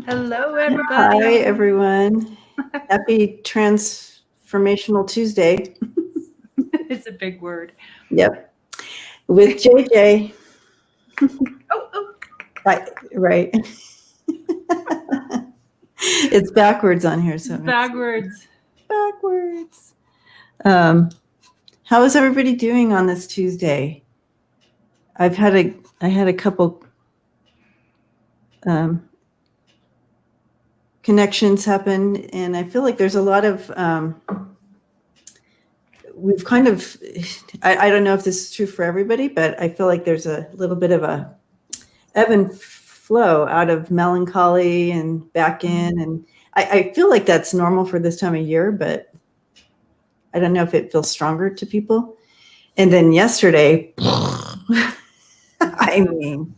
Hello, Hi, everybody. everyone. Happy Transformational Tuesday. It's a big word. Yep. With JJ. Oh. Right. It's backwards on here, so it makes Backwards. backwards. Um, how is everybody doing on this Tuesday? I had a couple connections happen, and I feel like there's a lot of we've kind of I don't know if this is true for everybody, but I feel like there's a little bit of a ebb and flow out of melancholy and back in. And I feel like that's normal for this time of year, but I don't know if it feels stronger to people. And then yesterday, I mean,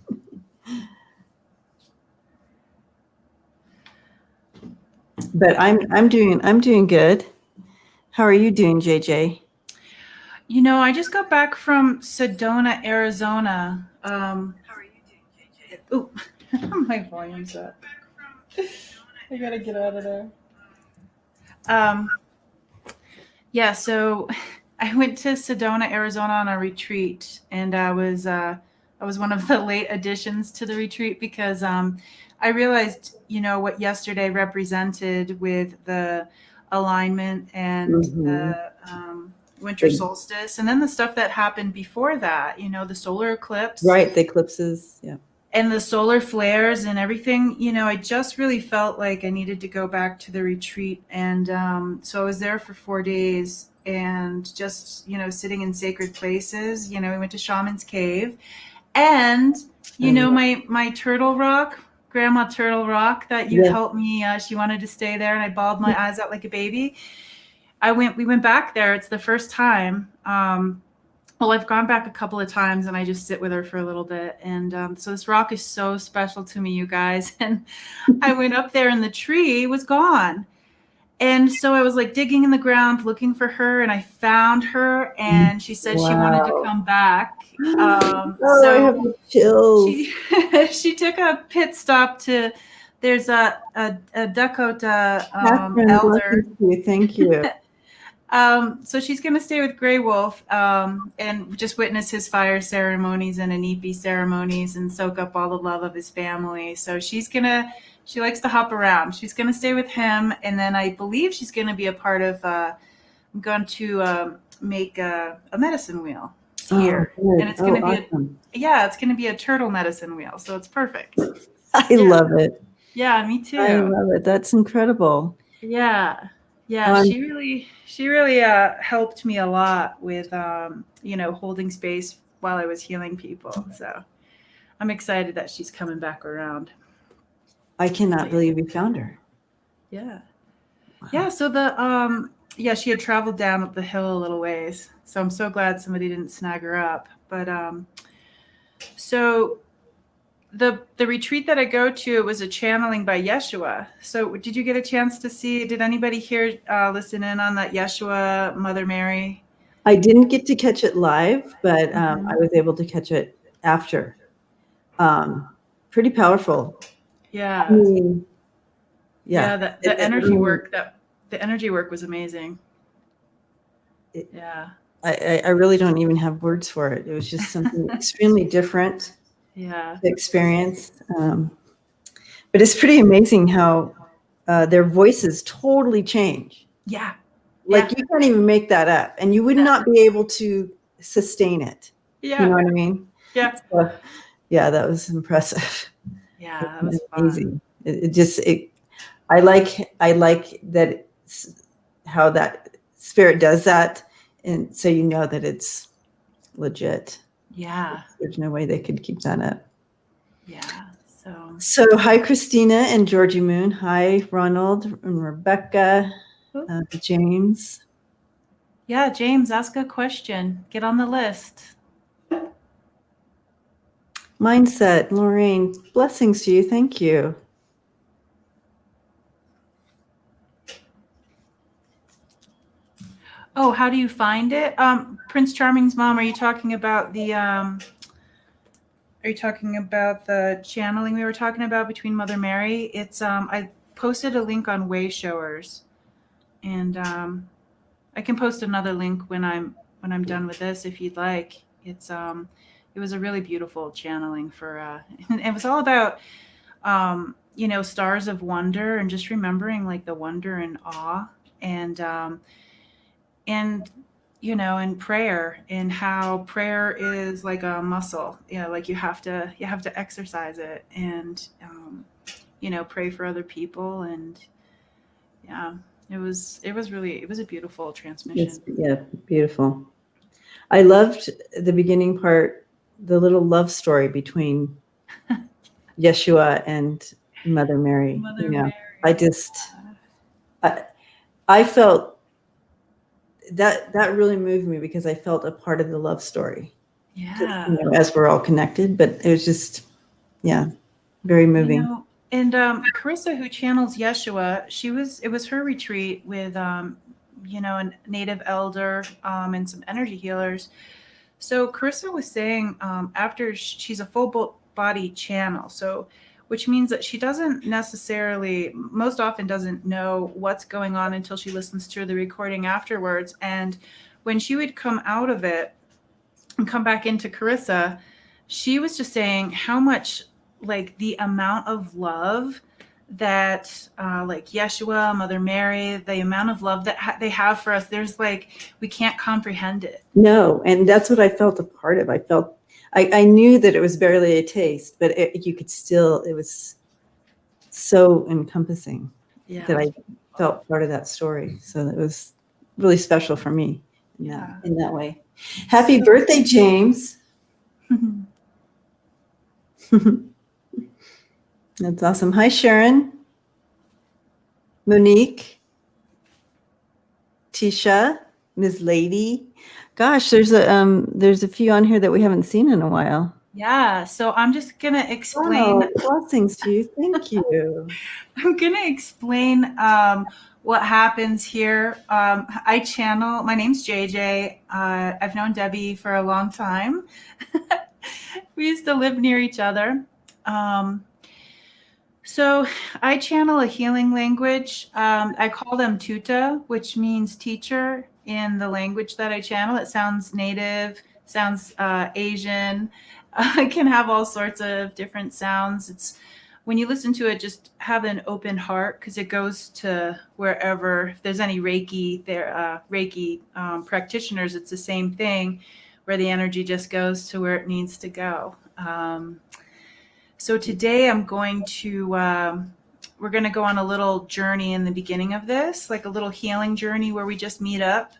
but I'm doing good. How are you doing, JJ? You know, I just got back from Sedona, Arizona. How are you doing, JJ? Oh, my volume's up. I gotta get out of there. Yeah, so I went to Sedona, Arizona on a retreat, and I was one of the late additions to the retreat because I realized, what yesterday represented with the alignment and the winter solstice, and then the stuff that happened before that, the solar eclipse. Right, the eclipses, yeah. And the solar flares and everything, I just really felt like I needed to go back to the retreat. And so I was there for 4 days and just, sitting in sacred places. We went to Shaman's Cave. And, my Turtle Rock, Grandma Turtle Rock that you helped me, she wanted to stay there, and I bawled my eyes out like a baby. We went back there. It's the first time. Well, I've gone back a couple of times and I just sit with her for a little bit. And so this rock is so special to me, you guys. And I went up there and the tree was gone. And so I was like digging in the ground looking for her, and I found her, and she said she wanted to come back. I have chills. She took a pit stop to, there's a Dakota elder. Thank you. So she's going to stay with Grey Wolf and just witness his fire ceremonies and Anipi ceremonies and soak up all the love of his family. So she likes to hop around. She's going to stay with him. And then I believe she's going to be a part of, I'm going to make a medicine wheel here. And it's going to be awesome. It's going to be a turtle medicine wheel. So it's perfect. I love it. Yeah, me too. I love it. That's incredible. Yeah. She really helped me a lot with holding space while I was healing people. So I'm excited that she's coming back around. I cannot believe we found her. Yeah. Wow. Yeah. So she had traveled down up the hill a little ways. So I'm so glad somebody didn't snag her up. But so the retreat that I go to, it was a channeling by Yeshua. So did you get a chance to see, did anybody here listen in on that Yeshua Mother Mary? I didn't get to catch it live, but I was able to catch it after. Pretty powerful. Yeah. I mean, the energy work was amazing. I really don't even have words for it. It was just something extremely different. Yeah. Experience. But it's pretty amazing how their voices totally change. Yeah. Like you can't even make that up, and you would not be able to sustain it. Yeah. You know what I mean? Yeah. So, that was impressive. Yeah, that was amazing. I like that how that spirit does that, and so you know that it's legit. Yeah. There's no way they could keep that up. Yeah. So hi, Christina and Georgie Moon. Hi, Ronald and Rebecca, James. Yeah, James, ask a question. Get on the list. Mindset, Lorraine, blessings to you. Thank you. Oh, how do you find it? Prince Charming's mom, are you talking about the Are you talking about the channeling we were talking about between Mother Mary? It's I posted a link on Way Showers, and I can post another link when I'm done with this if you'd like. It was a really beautiful channeling for and it was all about stars of wonder and just remembering like the wonder and awe and and prayer, and how prayer is like a muscle. Like you have to exercise it, and pray for other people. And yeah, it was a beautiful transmission. Yeah, beautiful. I loved the beginning part, the little love story between Yeshua and Mother Mary. Mother Mary. Mary. I felt that really moved me because I felt a part of the love story. Yeah. As we're all connected, but it was just, very moving. And Carissa, who channels Yeshua, it was her retreat with a native elder and some energy healers. So Carissa was saying after she's a full body channel, so which means that she doesn't necessarily, most often doesn't know what's going on until she listens to the recording afterwards. And when she would come out of it and come back into Carissa, she was just saying how much, like, the amount of love that like Yeshua, Mother Mary, the amount of love that they have for us, there's like, we can't comprehend it. No, and that's what I felt a part of. I knew that it was barely a taste, but you could still, it was so encompassing that I felt part of that story. So it was really special for me in that way. Happy birthday, James. That's awesome. Hi, Sharon, Monique, Tisha, Ms. Lady. Gosh, there's a few on here that we haven't seen in a while. Yeah, so I'm just gonna explain. Blessings to you. Thank you. I'm gonna explain what happens here. I channel. My name's JJ. I've known Debbie for a long time. We used to live near each other. So I channel a healing language. I call them Tutor, which means teacher in the language that I channel. It sounds native, sounds Asian. I can have all sorts of different sounds. It's when you listen to it, just have an open heart, because it goes to wherever. If there's any Reiki practitioners, it's the same thing, where the energy just goes to where it needs to go. So today we're going to go on a little journey in the beginning of this, like a little healing journey where we just meet up,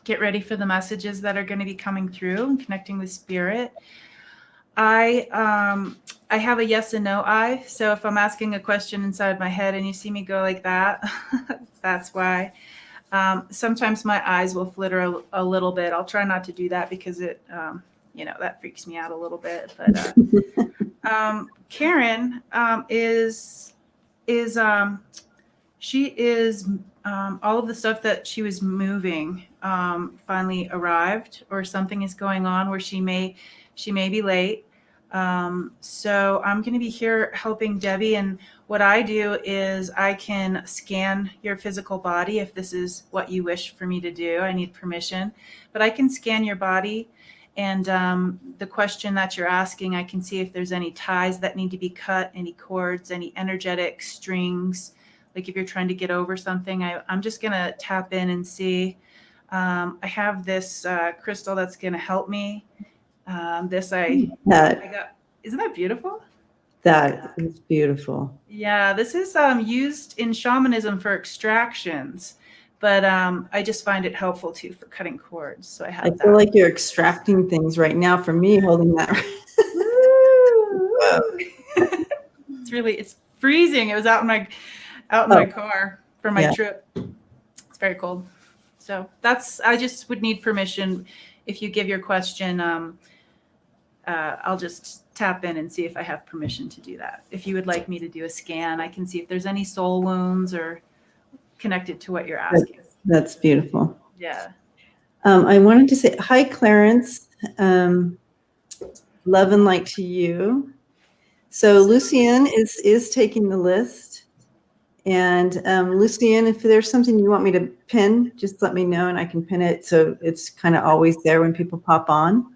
get ready for the messages that are going to be coming through and connecting with spirit. I have a yes and no eye. So if I'm asking a question inside my head and you see me go like that, that's why. Sometimes my eyes will flitter a little bit. I'll try not to do that because it, that freaks me out a little bit. But Karen she is all of the stuff that she was moving finally arrived, or something is going on where she may be late. So I'm going to be here helping Debbie, and what I do is I can scan your physical body if this is what you wish for me to do. I need permission, but I can scan your body. And the question that you're asking, I can see if there's any ties that need to be cut, any cords, any energetic strings. Like if you're trying to get over something, I'm just going to tap in and see. I have this crystal that's going to help me. I got. Isn't that beautiful? That is beautiful. Yeah, this is used in shamanism for extractions. But I just find it helpful too for cutting cords. So I feel like you're extracting things right now from me holding that. It's freezing. It was out in my car for my trip. It's very cold. So I just would need permission. If you give your question, I'll just tap in and see if I have permission to do that. If you would like me to do a scan, I can see if there's any soul wounds or connected to what you're asking. That's beautiful. Yeah. I wanted to say hi, Clarence. Love and light to you. So Lucienne is taking the list. And Lucienne, if there's something you want me to pin, just let me know and I can pin it so it's kind of always there when people pop on.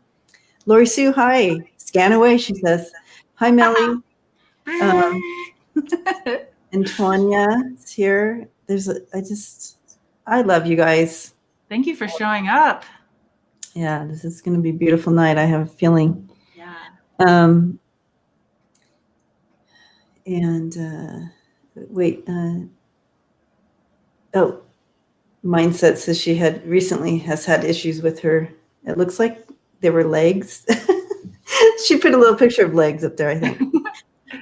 Lori Sue, hi. Scan away, she says. Hi, Melly. And Tanya is here. I love you guys. Thank you for showing up. Yeah, this is going to be a beautiful night. I have a feeling. Yeah. Wait. Mindset says she has had issues with her. It looks like they were legs. She put a little picture of legs up there, I think.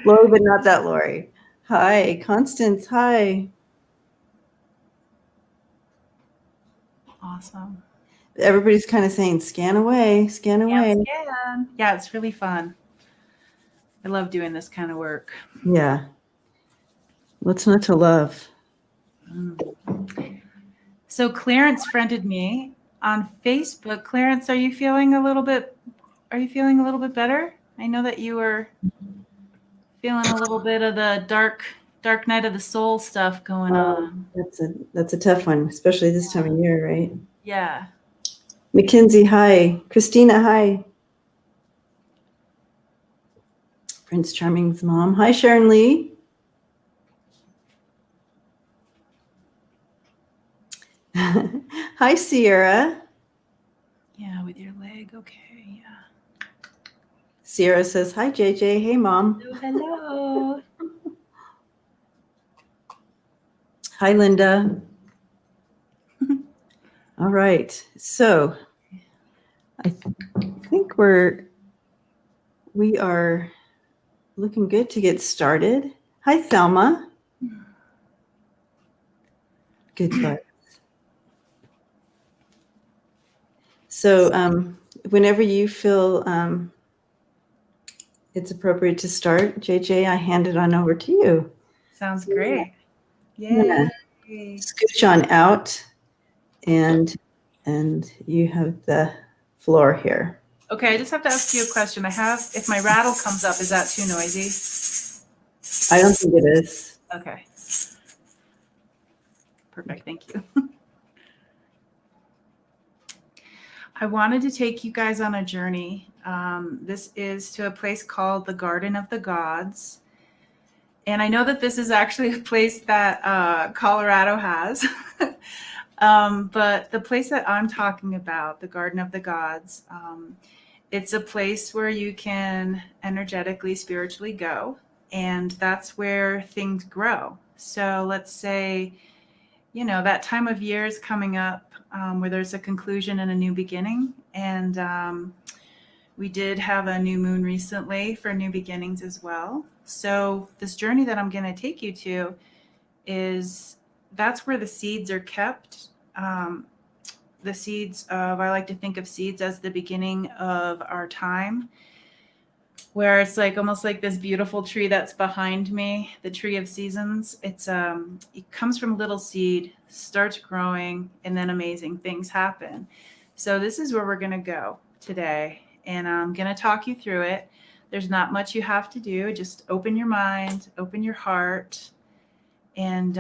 Lori, but not that Lori. Hi, Constance. Hi. Awesome. Everybody's kind of saying, scan away, scan away. Scan. Yeah, it's really fun. I love doing this kind of work. Yeah. What's not to love? So Clarence friended me on Facebook. Clarence, are you feeling a little bit better? I know that you were feeling a little bit of the dark night of the soul stuff going on. That's a tough one, especially this time of year, right? Yeah. Mackenzie, hi. Christina, hi. Prince Charming's mom. Hi, Sharon Lee. Hi, Sierra. Yeah, with your leg. Okay, yeah. Sierra says, hi, JJ. Hey, Mom. Hello. Hi, Linda. All right. So I think we are looking good to get started. Hi, Thelma. Good vibes. So whenever you feel it's appropriate to start, JJ, I hand it on over to you. Sounds great. Yeah. Scooch on out, and you have the floor here. Okay, I just have to ask you a question. If my rattle comes up, is that too noisy? I don't think it is. Okay. Perfect, thank you. I wanted to take you guys on a journey. This is to a place called the Garden of the Gods. And I know that this is actually a place that Colorado has. But the place that I'm talking about, the Garden of the Gods, it's a place where you can energetically, spiritually go. And that's where things grow. So let's say, that time of year is coming up where there's a conclusion and a new beginning. And we did have a new moon recently for new beginnings as well. So this journey that I'm going to take you to that's where the seeds are kept. The seeds I like to think of seeds as the beginning of our time, where it's like almost like this beautiful tree that's behind me, the tree of seasons. It comes from little seed, starts growing, and then amazing things happen. So this is where we're going to go today, and I'm going to talk you through it. There's not much you have to do. Just open your mind, open your heart, and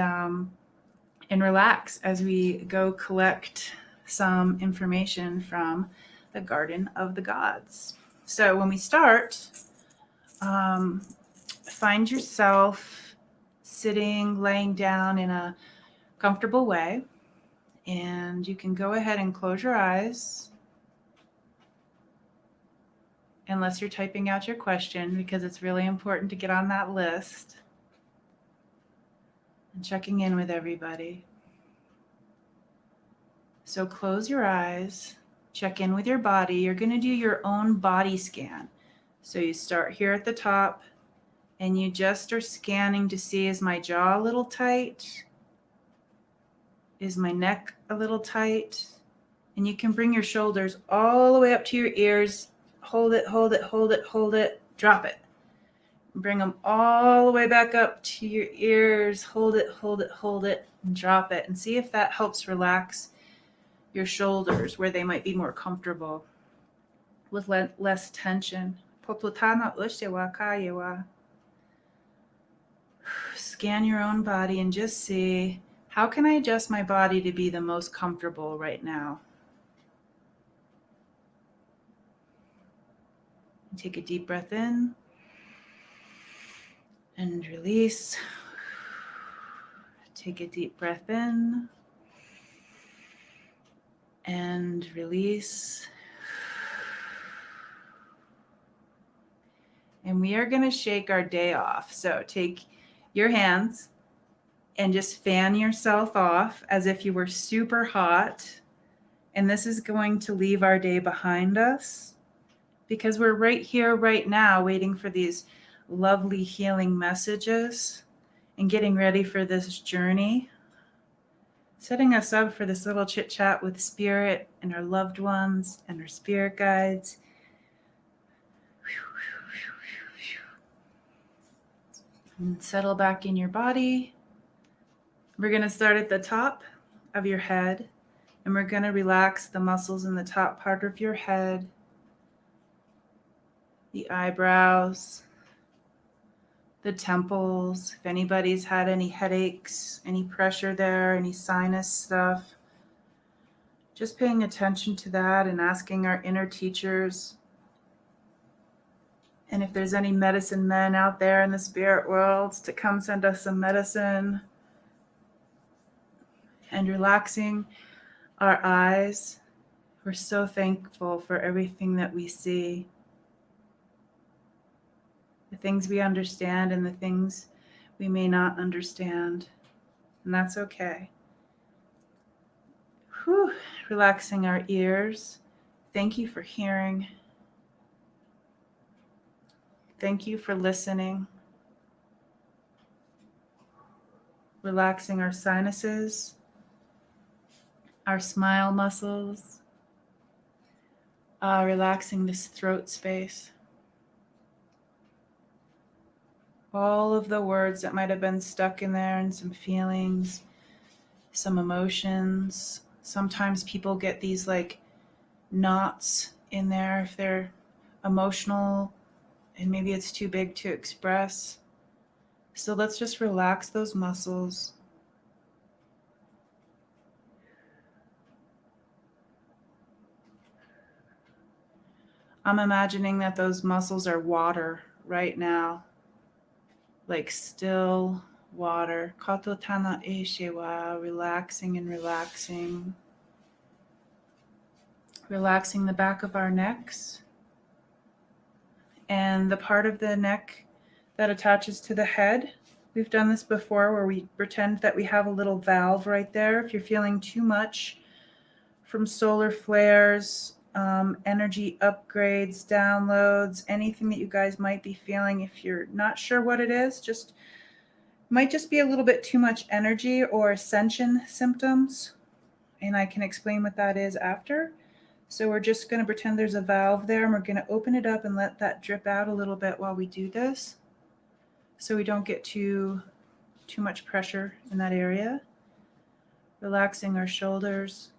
relax as we go collect some information from the Garden of the Gods. So when we start, find yourself sitting, laying down in a comfortable way, and you can go ahead and close your eyes unless you're typing out your question, because it's really important to get on that list and checking in with everybody. So close your eyes, check in with your body. You're going to do your own body scan. So you start here at the top, and you just are scanning to see, is my jaw a little tight? Is my neck a little tight? And you can bring your shoulders all the way up to your ears. Hold it, hold it, hold it, hold it, drop it. Bring them all the way back up to your ears. Hold it, hold it, hold it, and drop it. And see if that helps relax your shoulders where they might be more comfortable with less tension. Poplutana ushewa kayewa. Scan your own body and just see, how can I adjust my body to be the most comfortable right now? Take a deep breath in and release. Take a deep breath in and release. And we are going to shake our day off. So take your hands and just fan yourself off as if you were super hot. And this is going to leave our day behind us because we're right here, right now, waiting for these lovely healing messages and getting ready for this journey, setting us up for this little chit chat with spirit and our loved ones and our spirit guides. And settle back in your body. We're going to start at the top of your head, and we're going to relax the muscles in the top part of your head, the eyebrows, the temples. If anybody's had any headaches, any pressure there, any sinus stuff, just paying attention to that and asking our inner teachers. And if there's any medicine men out there in the spirit world to come send us some medicine. And relaxing our eyes. We're so thankful for everything that we see. The things we understand and the things we may not understand. And that's okay. Whew. Relaxing our ears. Thank you for hearing. Thank you for listening. Relaxing our sinuses, our smile muscles, relaxing this throat space. All of the words that might have been stuck in there and some feelings, some emotions. Sometimes people get these like knots in there if they're emotional and maybe it's too big to express. So let's just relax those muscles. I'm imagining that those muscles are water right now, like still water. Kato tana e shewa, relaxing and relaxing. Relaxing the back of our necks and the part of the neck that attaches to the head. We've done this before where we pretend that we have a little valve right there. If you're feeling too much from solar flares, energy upgrades, downloads, anything that you guys might be feeling, if you're not sure what it is, just might just be a little bit too much energy or ascension symptoms. And I can explain what that is after. So we're just going to pretend there's a valve there and we're going to open it up and let that drip out a little bit while we do this. So we don't get too much pressure in that area. Relaxing our shoulders,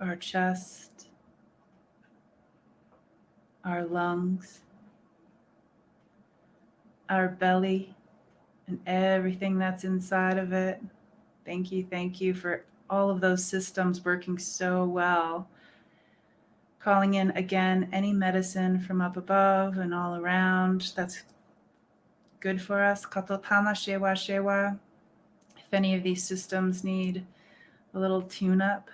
our chest, our lungs, our belly, and everything that's inside of it. Thank you for all of those systems working so well. Calling in again any medicine from up above and all around that's good for us. Katotana shewa shewa. If any of these systems need a little tune-up,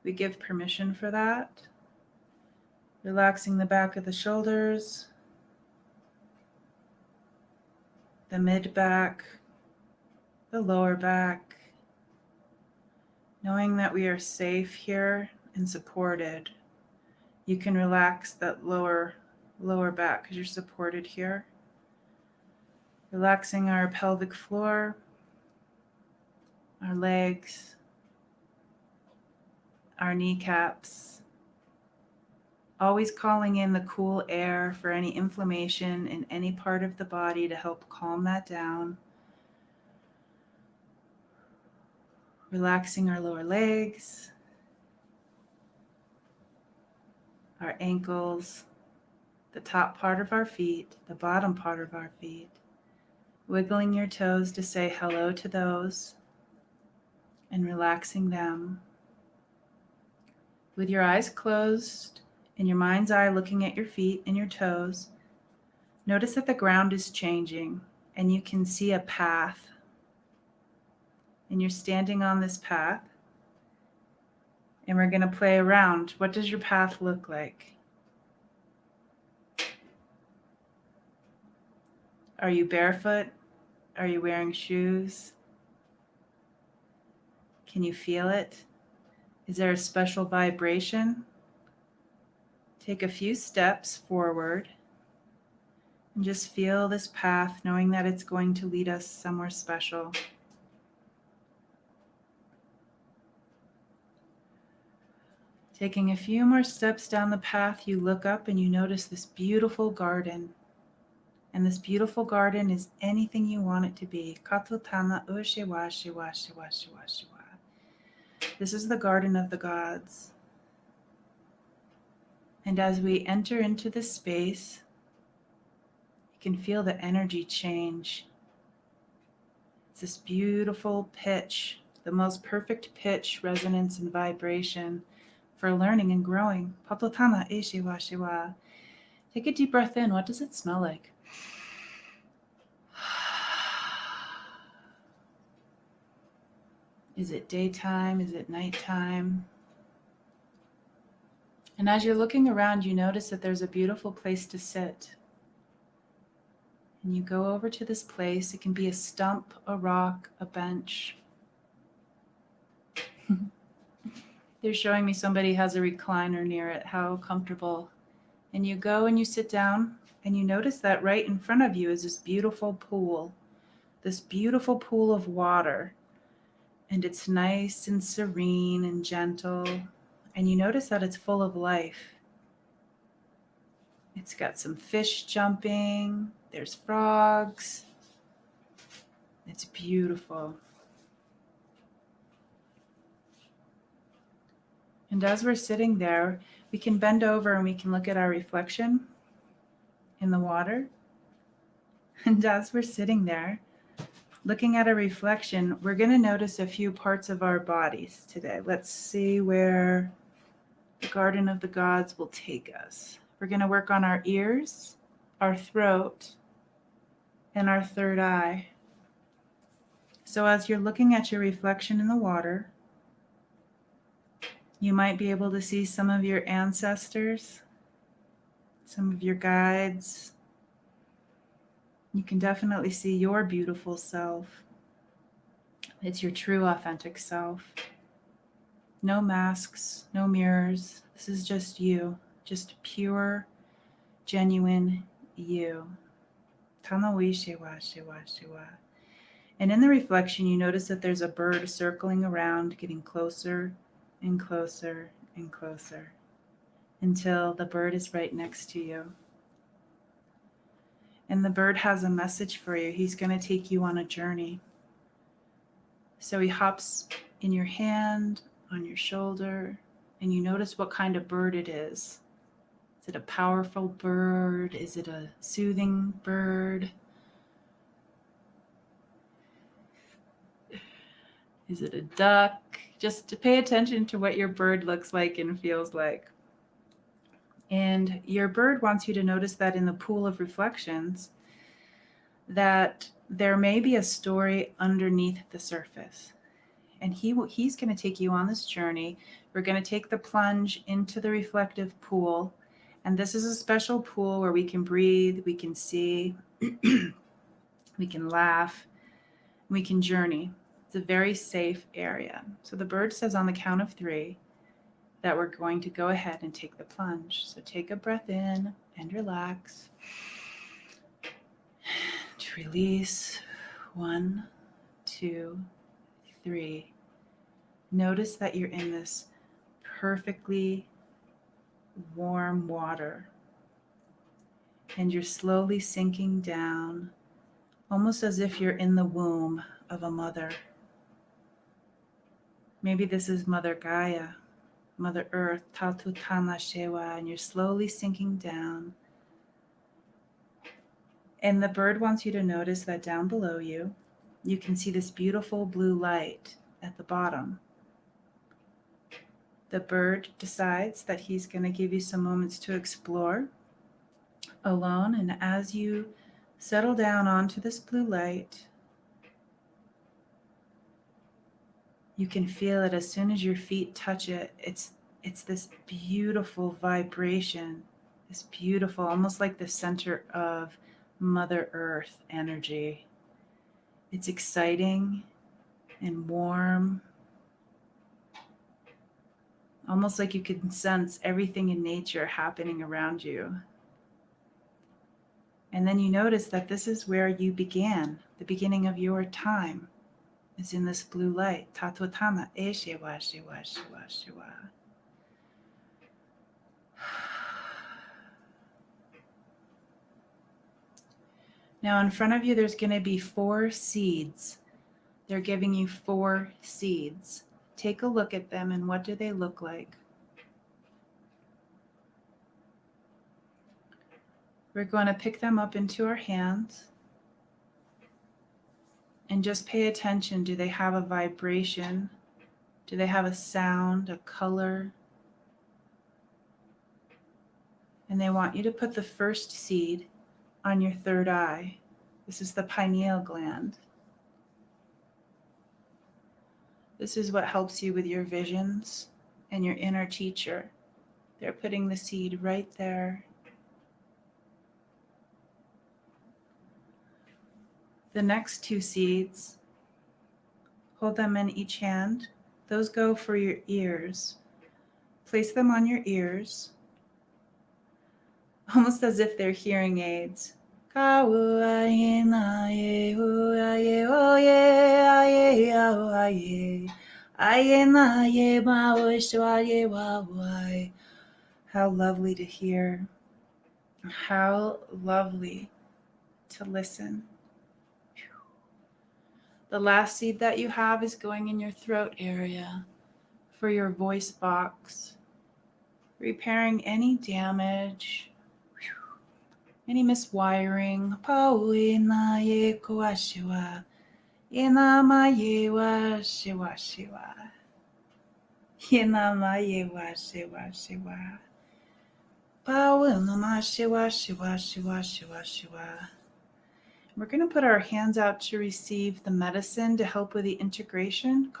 we give permission for that. Relaxing the back of the shoulders, the mid-back, the lower back, knowing that we are safe here and supported. You can relax that lower back because you're supported here. Relaxing our pelvic floor, our legs, our kneecaps. Always calling in the cool air for any inflammation in any part of the body to help calm that down. Relaxing our lower legs. our ankles, the top part of our feet, the bottom part of our feet. Wiggling your toes to say hello to those and relaxing them. With your eyes closed and your mind's eye looking at your feet and your toes, notice that the ground is changing and you can see a path. And you're standing on this path. And we're going to play around. What does your path look like? Are you barefoot? Are you wearing shoes? Can you feel it? Is there a special vibration? Take a few steps forward and just feel this path, knowing that it's going to lead us somewhere special. Taking a few more steps down the path, you look up and you notice this beautiful garden. And this beautiful garden is anything you want it to be. This is the garden of the gods. And as we enter into this space, you can feel the energy change. It's this beautiful pitch, the most perfect pitch, resonance, and vibration for learning and growing. Take a deep breath in. What does it smell like? Is it daytime? Is it nighttime? And as you're looking around, you notice that there's a beautiful place to sit. And you go over to this place. It can be a stump, a rock, a bench. They're showing me somebody has a recliner near it. How comfortable. And you go and you sit down and you notice that right in front of you is this beautiful pool of water. And it's nice and serene and gentle. And you notice that it's full of life. It's got some fish jumping. There's frogs. It's beautiful. And as we're sitting there, we can bend over and we can look at our reflection in the water. And as we're sitting there, looking at a reflection, we're going to notice a few parts of our bodies today. Let's see where the Garden of the Gods will take us. We're going to work on our ears, our throat, and our third eye. So as you're looking at your reflection in the water, you might be able to see some of your ancestors, some of your guides. You can definitely see your beautiful self. It's your true, authentic self. No masks, no mirrors. This is just you, just pure, genuine you. And in the reflection, you notice that there's a bird circling around, getting closer and closer and closer until the bird is right next to you. And the bird has a message for you. He's going to take you on a journey. So he hops in your hand, on your shoulder, and you notice what kind of bird it is. Is it a powerful bird? Is it a soothing bird? Is it a duck? Just to pay attention to what your bird looks like and feels like. And your bird wants you to notice that in the pool of reflections, that there may be a story underneath the surface. And he's going to take you on this journey. We're going to take the plunge into the reflective pool. And this is a special pool where we can breathe, we can see, we can laugh, we can journey. It's a very safe area. So the bird says on the count of 3 that we're going to go ahead and take the plunge. So take a breath in and relax. To release. 1, 2, 3. Notice that you're in this perfectly warm water. And you're slowly sinking down, almost as if you're in the womb of a mother. Maybe this is Mother Gaia, Mother Earth, Tatu Tana Shewa, and you're slowly sinking down. And the bird wants you to notice that down below you, you can see this beautiful blue light at the bottom. The bird decides that he's going to give you some moments to explore alone. And as you settle down onto this blue light, you can feel it as soon as your feet touch it. It's this beautiful vibration, this beautiful, almost like the center of Mother Earth energy. It's exciting and warm, almost like you can sense everything in nature happening around you. And then you notice that this is where you began, the beginning of your time. Is in this blue light. Tatuatana e shewa shewa shewa shewa. Now in front of you there's going to be 4 seeds. They're giving you 4 seeds. Take a look at them and what do they look like? We're going to pick them up into our hands and just pay attention. Do they have a vibration? Do they have a sound, a color? And they want you to put the first seed on your third eye. This is the pineal gland. This is what helps you with your visions and your inner teacher. They're putting the seed right there. The next 2 seeds, hold them in each hand. Those go for your ears. Place them on your ears, almost as if they're hearing aids. How lovely to hear. How lovely to listen. The last seed that you have is going in your throat area for your voice box, repairing any damage, any miswiring. We're going to put our hands out to receive the medicine to help with the integration.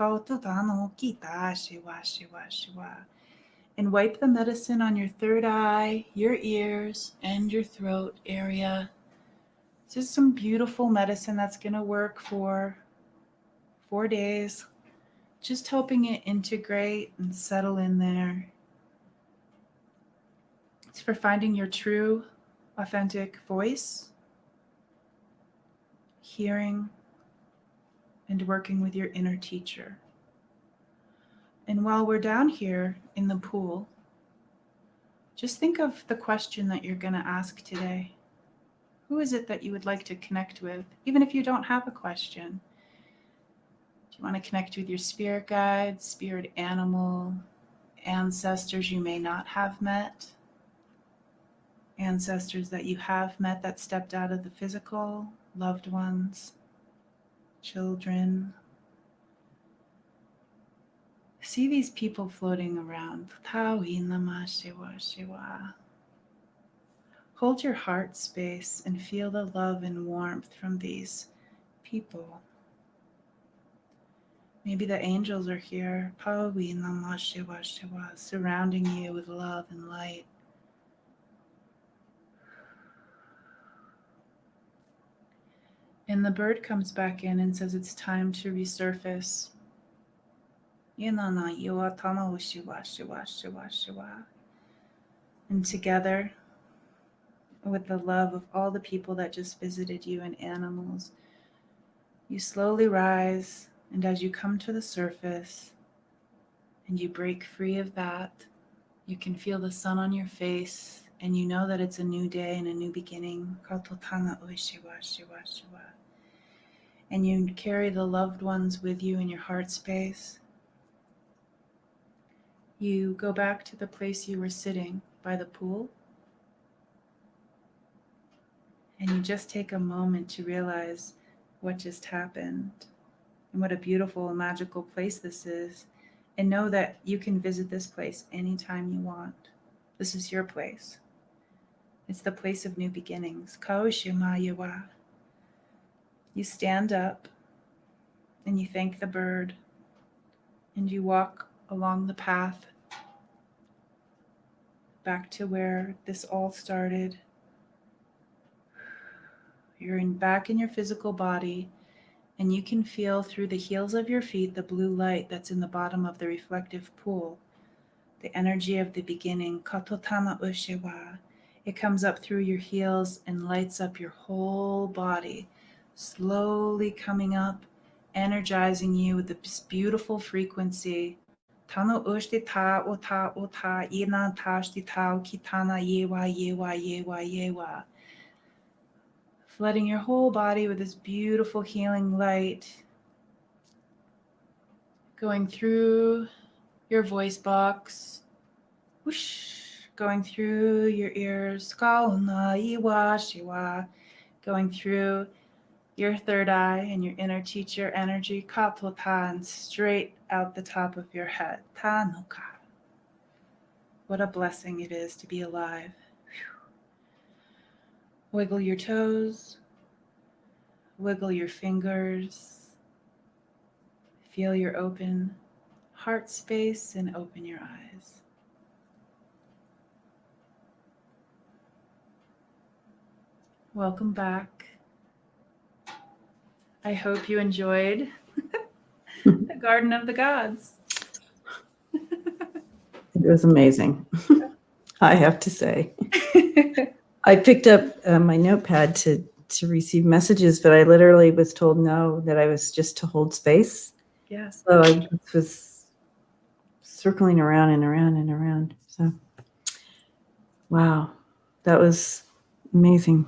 And wipe the medicine on your third eye, your ears, and your throat area. This is some beautiful medicine that's going to work for 4 days. Just helping it integrate and settle in there. It's for finding your true, authentic voice, hearing, and working with your inner teacher. And while we're down here in the pool, just think of the question that you're going to ask today. Who is it that you would like to connect with, even if you don't have a question? Do you want to connect with your spirit guides, spirit animal, ancestors you may not have met, ancestors that you have met that stepped out of the physical, loved ones, children? See these people floating around. Hold your heart space and feel the love and warmth from these people. Maybe the angels are here, surrounding you with love and light. And the bird comes back in and says it's time to resurface. And together, with the love of all the people that just visited you and animals, you slowly rise, and as you come to the surface and you break free of that, you can feel the sun on your face, and you know that it's a new day and a new beginning. And you carry the loved ones with you in your heart space. You go back to the place you were sitting by the pool, and you just take a moment to realize what just happened and what a beautiful and magical place this is. And know that you can visit this place anytime you want. This is your place. It's the place of new beginnings. Kaoshimayawa. You stand up and you thank the bird, and you walk along the path back to where this all started. You're back in your physical body, and you can feel through the heels of your feet the blue light that's in the bottom of the reflective pool. The energy of the beginning. Katotana ushewa. It comes up through your heels and lights up your whole body, slowly coming up, energizing you with this beautiful frequency. Tano ushti ta uta uta ina tashti tau kitana yewa yewa yewa yewa. Flooding your whole body with this beautiful healing light, going through your voice box, whoosh, going through your ears, kauna iwa shiwa, going through your third eye and your inner teacher energy, katota, and straight out the top of your head, tanuka. What a blessing it is to be alive. Wiggle your toes, wiggle your fingers, feel your open heart space and open your eyes. Welcome back. I hope you enjoyed the Garden of the Gods. It was amazing, I have to say. I picked up my notepad to receive messages, but I literally was told no, that I was just to hold space. Yes. So I was circling around and around and around. So, wow, that was amazing.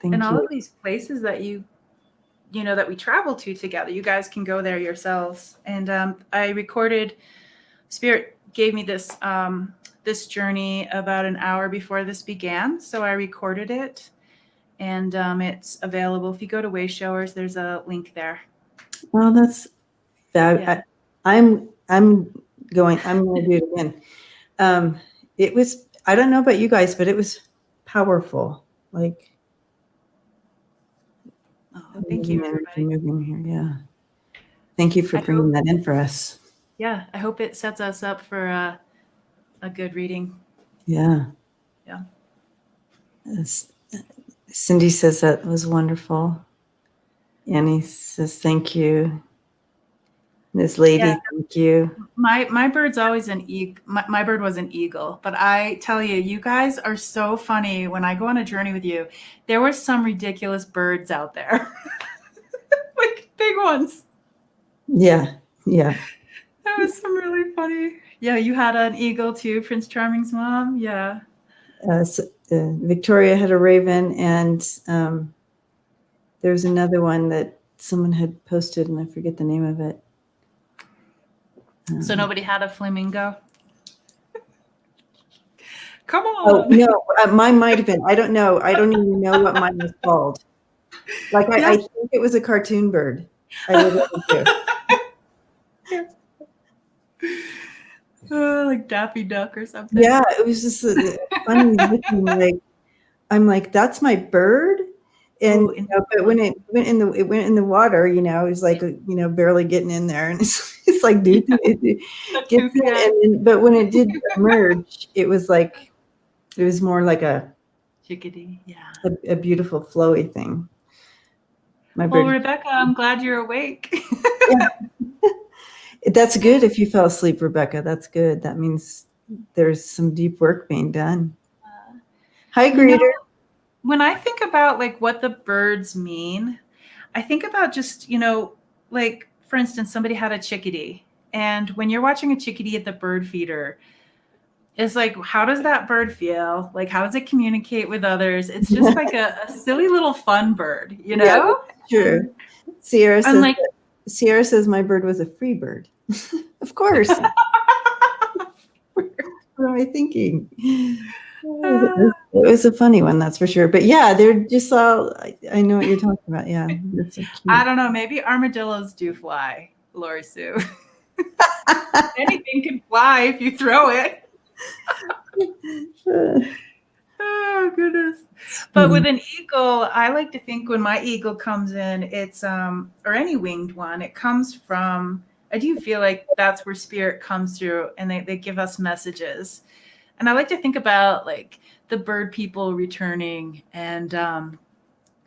Thank and you. all of these places that you know that we travel to together, you guys can go there yourselves. And I recorded. Spirit gave me this this journey about an hour before this began, so I recorded it, and it's available. If you go to Wayshowers, there's a link there. Well, that's fabulous. Yeah. I'm going to do it again. It was, I don't know about you guys, but it was powerful. Like, thank you, everybody. Moving here, yeah. Thank you for bringing that in for us. Yeah, I hope it sets us up for a good reading. Yeah. Yeah. Cindy says that was wonderful. Annie says thank you. This lady, thank you. My bird's always an eagle. My bird was an eagle, but I tell you, you guys are so funny. When I go on a journey with you, there were some ridiculous birds out there, like big ones. Yeah, yeah. That was some really funny. Yeah, you had an eagle too, Prince Charming's mom. Yeah. Victoria had a raven, and there's another one that someone had posted, and I forget the name of it. So nobody had a flamingo? Come on. Oh, no, mine might have been. I don't know. I don't even know what mine was called. Like, I think it was a cartoon bird. I literally do. Like Daffy Duck or something. Yeah, it was just funny looking. Like, I'm like, that's my bird. And but when it went in the water, it was like barely getting in there, and it's like, dude, it gets in. But when it did emerge, it was more like a chickadee, yeah, a beautiful flowy thing. Well, Rebecca, I'm glad you're awake. Yeah. That's good. If you fell asleep, Rebecca, that's good. That means there's some deep work being done. Hi, Greeter. When I think about like what the birds mean, I think about just, like, for instance, somebody had a chickadee, and when you're watching a chickadee at the bird feeder, it's like, how does that bird feel? Like, how does it communicate with others? It's just like a silly little fun bird, Yeah, true. Sierra says my bird was a free bird. Of course. What am I thinking? It was a funny one, that's for sure. But yeah, they're just all, I know what you're talking about. Yeah, they're so I cute. don't know. Maybe armadillos do fly, Lori Sue. Anything can fly if you throw it. Oh goodness. But with an eagle, I like to think when my eagle comes in, it's or any winged one, it comes from, I do feel like that's where spirit comes through and they give us messages. And I like to think about like the bird people returning and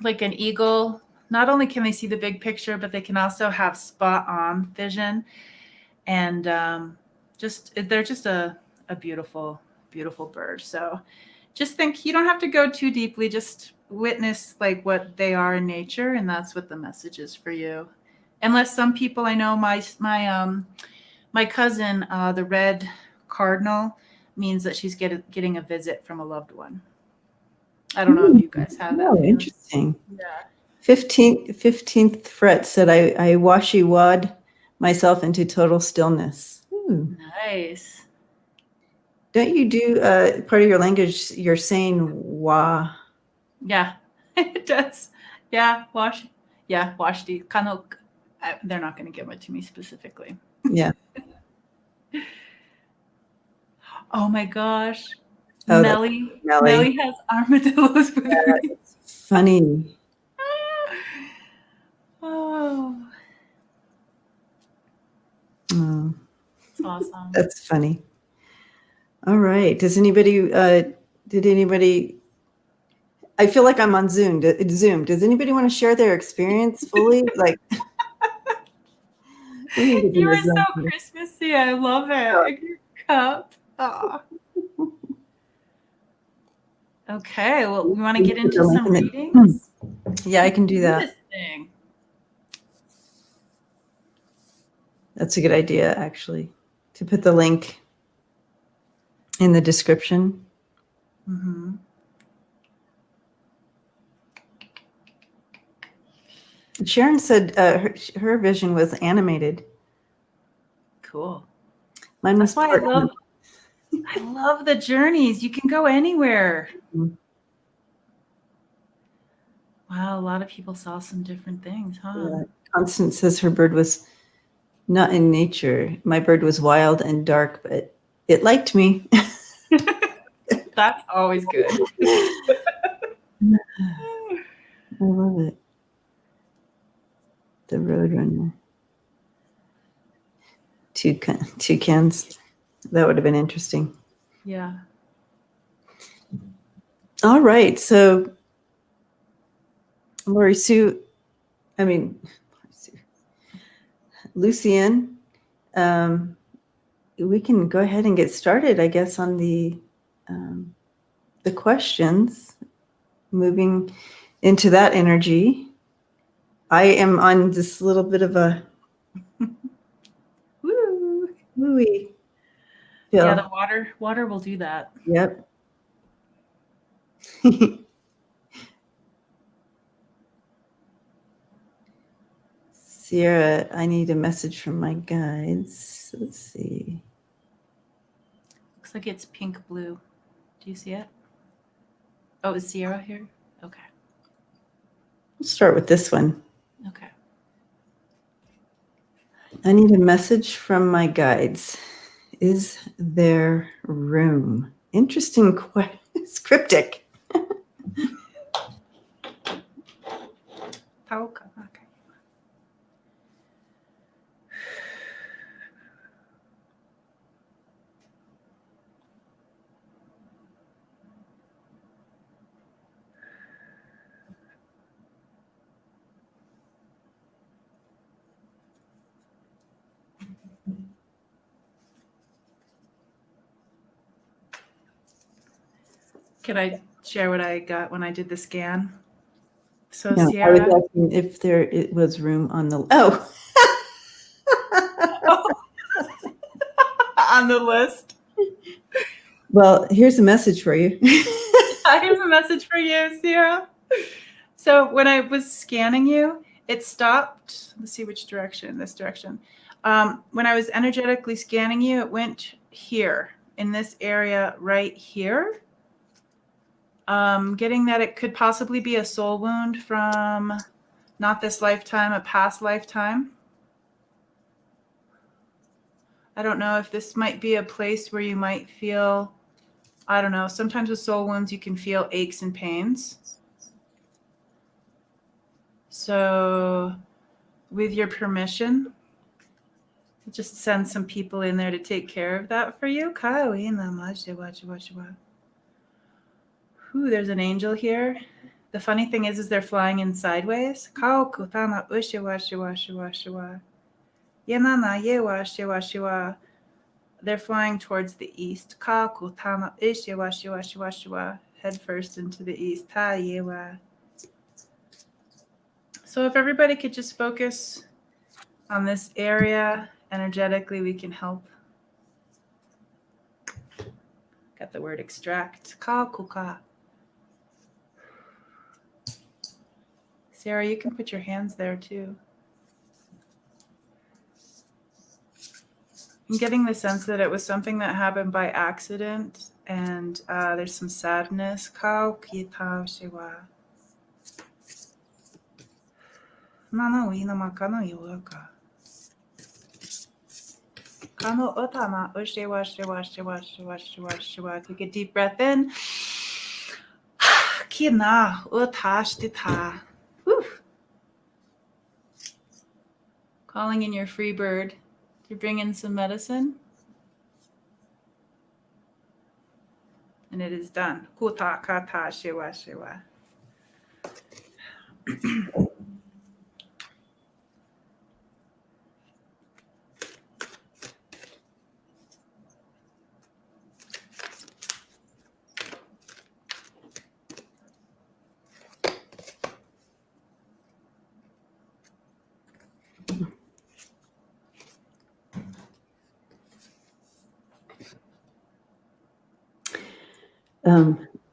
like an eagle, not only can they see the big picture, but they can also have spot on vision. And they're just a beautiful, beautiful bird. So just think, you don't have to go too deeply, just witness like what they are in nature, and that's what the message is for you. Unless some people, I know my cousin, the red cardinal means that she's getting a visit from a loved one. I don't know if you guys have that Oh, feeling. interesting. Yeah. 15th fret said, I washi-wad myself into total stillness. Ooh. Nice. Don't you do part of your language, you're saying wa? Yeah, it does. Yeah, wash. Yeah, wash the kanok. They're not going to give it to me specifically. Yeah. Oh my gosh. Oh, Melly. Melly. Melly has armadillos with her. Funny. Oh, Oh, it's awesome. that's funny. All right. Did anybody, I feel like I'm on Zoom. Does anybody want to share their experience fully? Like, we need to do You are this so one. Christmassy. I love it. Oh. In your cup. Oh. Okay, well, we want to get into some readings? Yeah, I can do that. This thing. That's a good idea, actually, to put the link in the description. Mm-hmm. Sharon said her vision was animated. Cool. Mine was That's why I love the journeys. You can go anywhere. Mm-hmm. Wow, a lot of people saw some different things, huh? Yeah. Constance says her bird was not in nature. My bird was wild and dark, but it liked me. That's always good. I love it. The Roadrunner. Toucans. That would have been interesting. Yeah. All right. So, Lucian, we can go ahead and get started, I guess, on the questions, moving into that energy. I am on this little bit of a wooey feel. Yeah, the water will do that. Yep. Sierra, I need a message from my guides. Let's see. Looks like it's pink blue. Do you see it? Oh, is Sierra here? Okay. We'll start with this one. Okay. I need a message from my guides. Is there room? Interesting question. It's cryptic. Okay. Can I share what I got when I did the scan? So No, Sierra, I was asking if it was room on the on the list. Well, here's a message for you. Here's a message for you, Sierra. So when I was scanning you, it stopped. Let's see which direction. This direction. When I was energetically scanning you, it went here. in this area right here. Getting that it could possibly be a soul wound from not this lifetime, a past lifetime. I don't know if this might be a place where you might feel, I don't know, sometimes with soul wounds you can feel aches and pains. So with your permission, just send some people in there to take care of that for you. Ooh, there's an angel here. The funny thing is they're flying in sideways. They're flying towards the east. Head first into the east. So if everybody could just focus on this area, energetically we can help. Got the word extract. Sarah, you can put your hands there too. I'm getting the sense that it was something that happened by accident, and there's some sadness. Take a deep breath in. Calling in your free bird to bring in some medicine. And it is done.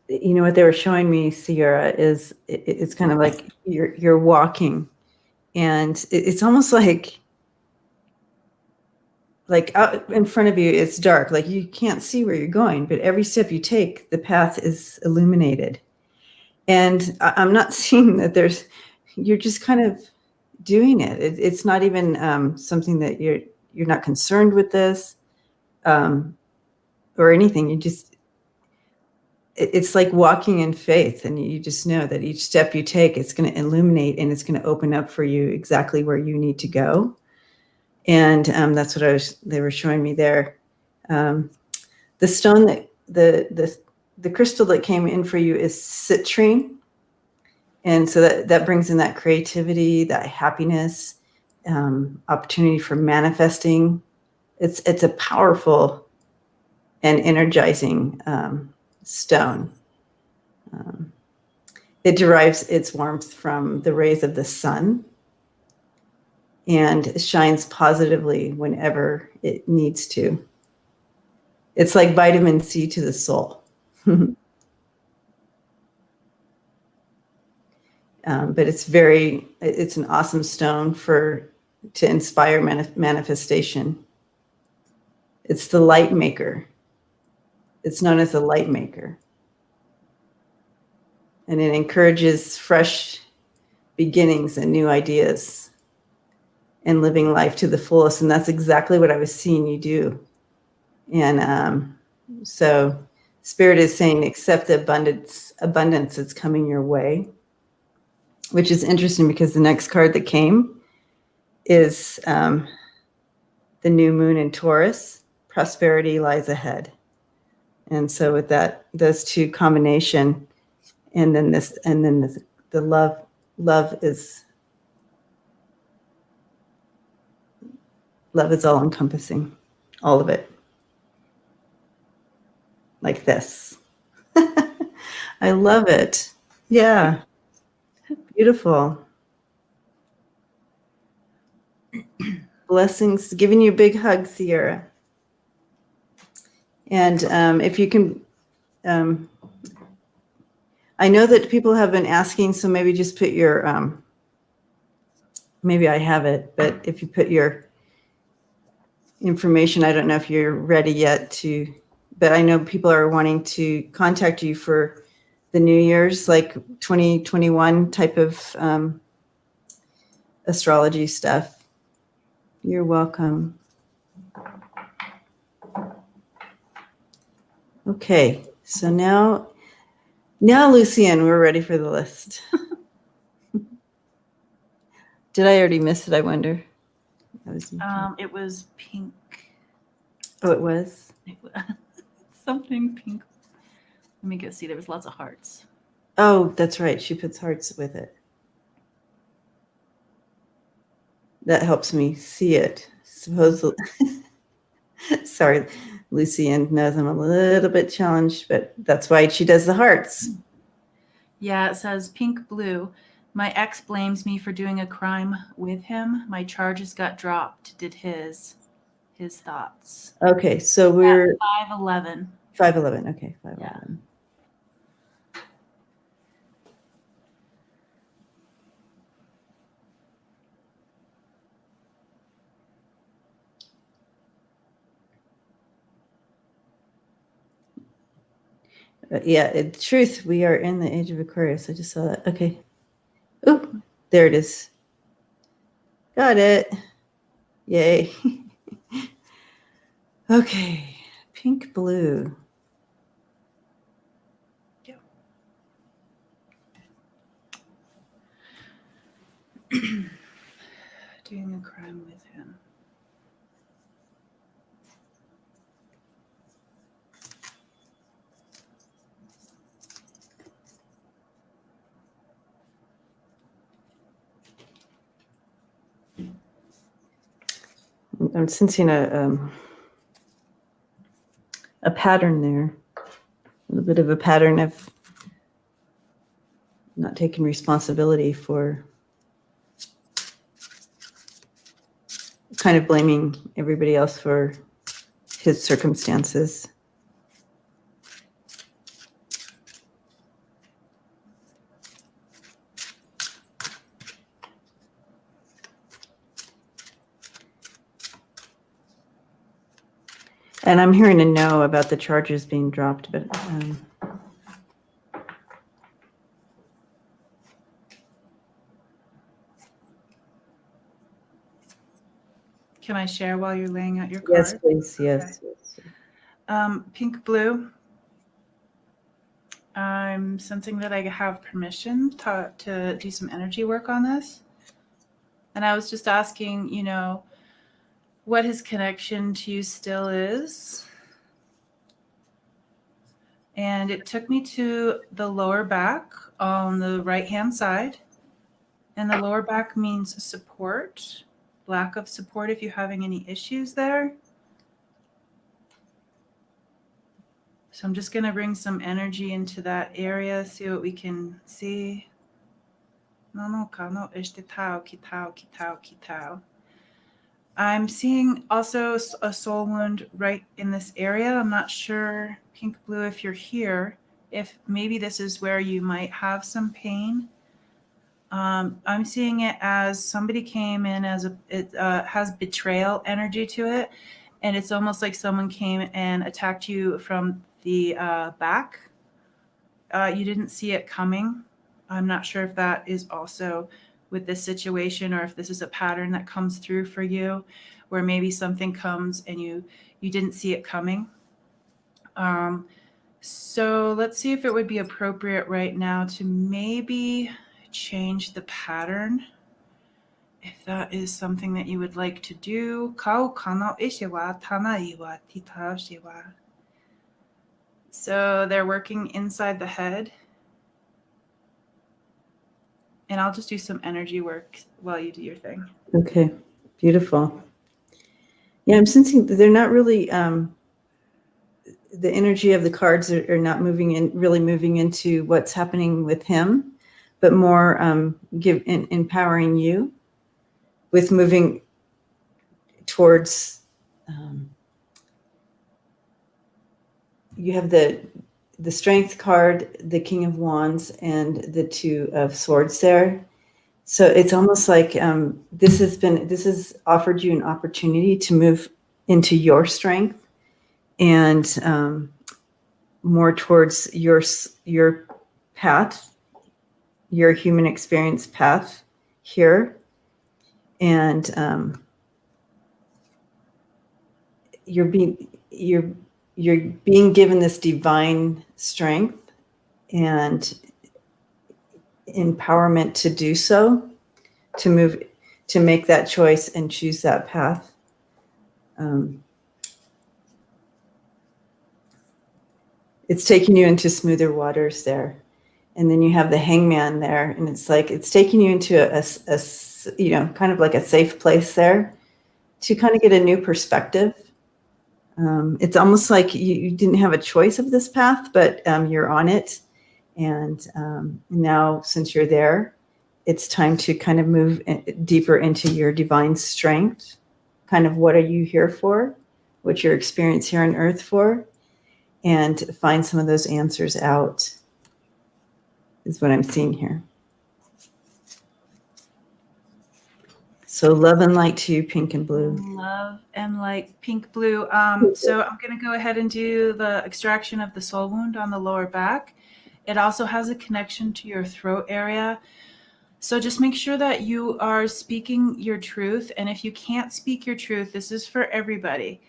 You know what they were showing me, Sierra, is it's kind of like you're walking, and it's almost like out in front of you it's dark, like you can't see where you're going, but every step you take the path is illuminated. And I'm not seeing that you're just kind of doing it. It's not even something that you're not concerned with this or anything. It's like walking in faith, and you just know that each step you take, it's going to illuminate and it's going to open up for you exactly where you need to go. And that's what they were showing me there. The stone that the crystal that came in for you is citrine. And so that brings in that creativity, that happiness, opportunity for manifesting. It's a powerful and energizing stone. It derives its warmth from the rays of the sun and shines positively whenever it needs to. It's like vitamin C to the soul. But it's an awesome stone to inspire manifestation. It's the light maker. It's known as a light maker. And it encourages fresh beginnings and new ideas and living life to the fullest. And that's exactly what I was seeing you do. And so Spirit is saying, accept the abundance that's coming your way, which is interesting because the next card that came is the new moon in Taurus. Prosperity lies ahead. And so with those two combination, and then the love is all encompassing, all of it. Like this. I love it. Yeah. Beautiful. Blessings. Giving you a big hug, Sierra. And if you can, I know that people have been asking, so maybe just put your, maybe I have it, but if you put your information, I don't know if you're ready yet to but I know people are wanting to contact you for the New Year's, like 2021 type of astrology stuff. You're welcome. Okay, so now, Lucienne, we're ready for the list. Did I already miss it, I wonder? It was pink. Oh, it was? Something pink. Let me go see. There was lots of hearts. Oh, that's right. She puts hearts with it. That helps me see it. Supposedly. Sorry, Lucienne knows I'm a little bit challenged, but that's why she does the hearts. Yeah, it says pink blue. My ex blames me for doing a crime with him. My charges got dropped. Did his thoughts. Okay, so we're 5'11". 5'11". Okay, 5'11". Yeah. Yeah, in truth, we are in the age of Aquarius. I just saw that. Okay. Oh, there it is. Got it. Yay. Okay, pink blue. Yeah. Doing a crime with him. I'm sensing a pattern there, a little bit of a pattern of not taking responsibility for, kind of blaming everybody else for his circumstances. And I'm hearing a no about the charges being dropped, but Can I share while you're laying out your card? yes, please. Yes. Okay. Pink blue. I'm sensing that I have permission to do some energy work on this. And I was just asking, what his connection to you still is. And it took me to the lower back on the right-hand side. And the lower back means support, lack of support if you're having any issues there. So I'm just going to bring some energy into that area, see what we can see. I'm seeing also a soul wound right in this area. I'm not sure, pink blue, if you're here, if maybe this is where you might have some pain. I'm seeing it as somebody came in as it has betrayal energy to it. And it's almost like someone came and attacked you from the back. You didn't see it coming. I'm not sure if that is also with this situation or if this is a pattern that comes through for you where maybe something comes and you didn't see it coming. So let's see if it would be appropriate right now to maybe change the pattern. If that is something that you would like to do. So they're working inside the head. And I'll just do some energy work while you do your thing. Okay, beautiful. Yeah, I'm sensing that they're not really, the energy of the cards are not really moving into what's happening with him, but more empowering you with moving towards, you have the Strength card, the King of Wands, and the Two of Swords there. So it's almost like this has offered you an opportunity to move into your strength and more towards your path, your human experience path here. And you're being given this divine strength and empowerment to do so, to move, to make that choice and choose that path. It's taking you into smoother waters there. And then you have the hangman there, and it's like it's taking you into a kind of like a safe place there to kind of get a new perspective. It's almost like you didn't have a choice of this path, but you're on it. And now, since you're there, it's time to kind of move deeper into your divine strength. Kind of what are you here for? What's your experience here on Earth for? And find some of those answers out, is what I'm seeing here. So love and light to you, pink and blue. Love and light, pink, blue. So I'm going to go ahead and do the extraction of the soul wound on the lower back. It also has a connection to your throat area. So just make sure that you are speaking your truth. And if you can't speak your truth, this is for everybody.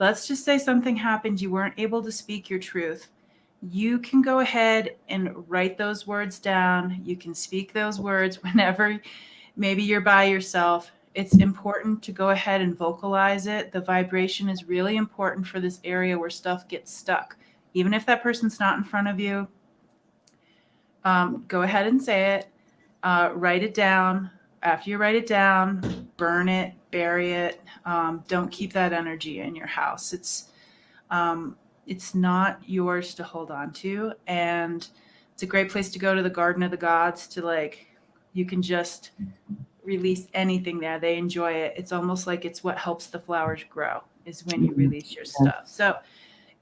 Let's just say something happened, you weren't able to speak your truth. You can go ahead and write those words down. You can speak those words whenever maybe you're by yourself. It's important to go ahead and vocalize it. The vibration is really important for this area where stuff gets stuck. Even if that person's not in front of you, go ahead and say it. Write it down. After you write it down, burn it, bury it. Don't keep that energy in your house. It's not yours to hold on to. And it's a great place to go to the Garden of the Gods to you can just release anything there. They enjoy it. It's almost like it's what helps the flowers grow is when you release your stuff. So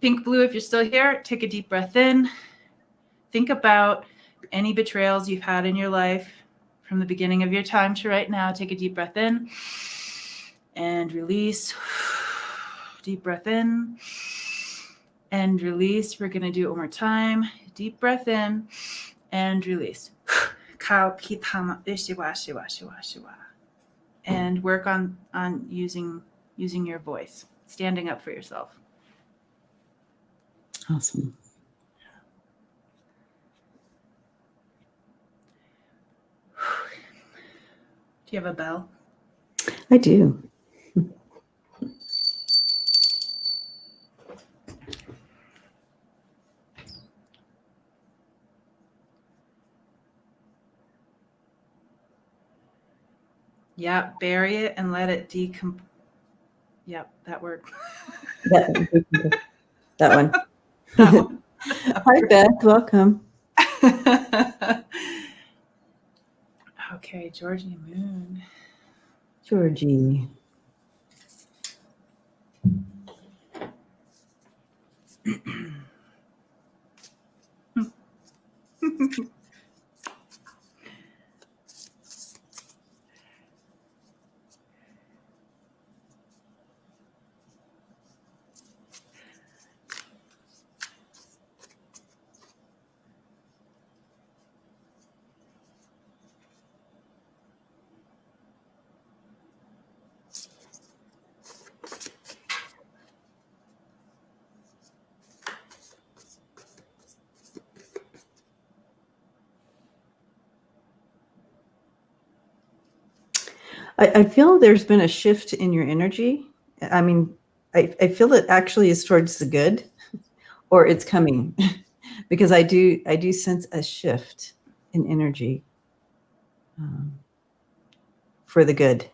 pink, blue, if you're still here, take a deep breath in. Think about any betrayals you've had in your life from the beginning of your time to right now. Take a deep breath in and release. Deep breath in and release. We're going to do it one more time. Deep breath in and release. And work on using your voice, standing up for yourself. Awesome. Do you have a bell? I do. Yeah, bury it and let it decompose. Yep, that word. That one. That one. Hi, Beth. Welcome. Okay, Georgie Moon. Georgie. I feel there's been a shift in your energy. I mean, I feel it actually is towards the good, or it's coming, because I do sense a shift in energy for the good.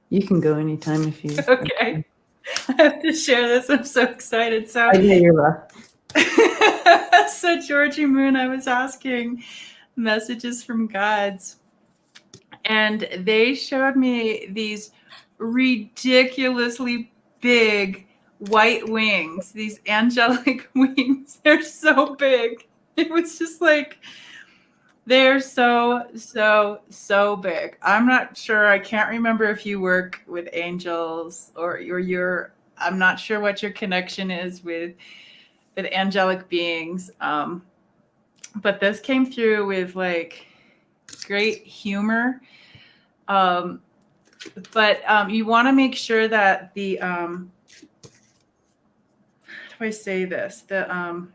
You can go anytime if you. Okay. I have to share this. I'm so excited. So I know you're left. So Georgie Moon, I was asking messages from guides. And they showed me these ridiculously big white wings, these angelic wings. They're so big. It was just like, they're so big. I'm not sure. I can't remember if you work with angels or you're, I'm not sure what your connection is with angelic beings. But this came through with like great humor. But you want to make sure that the how do I say this? They're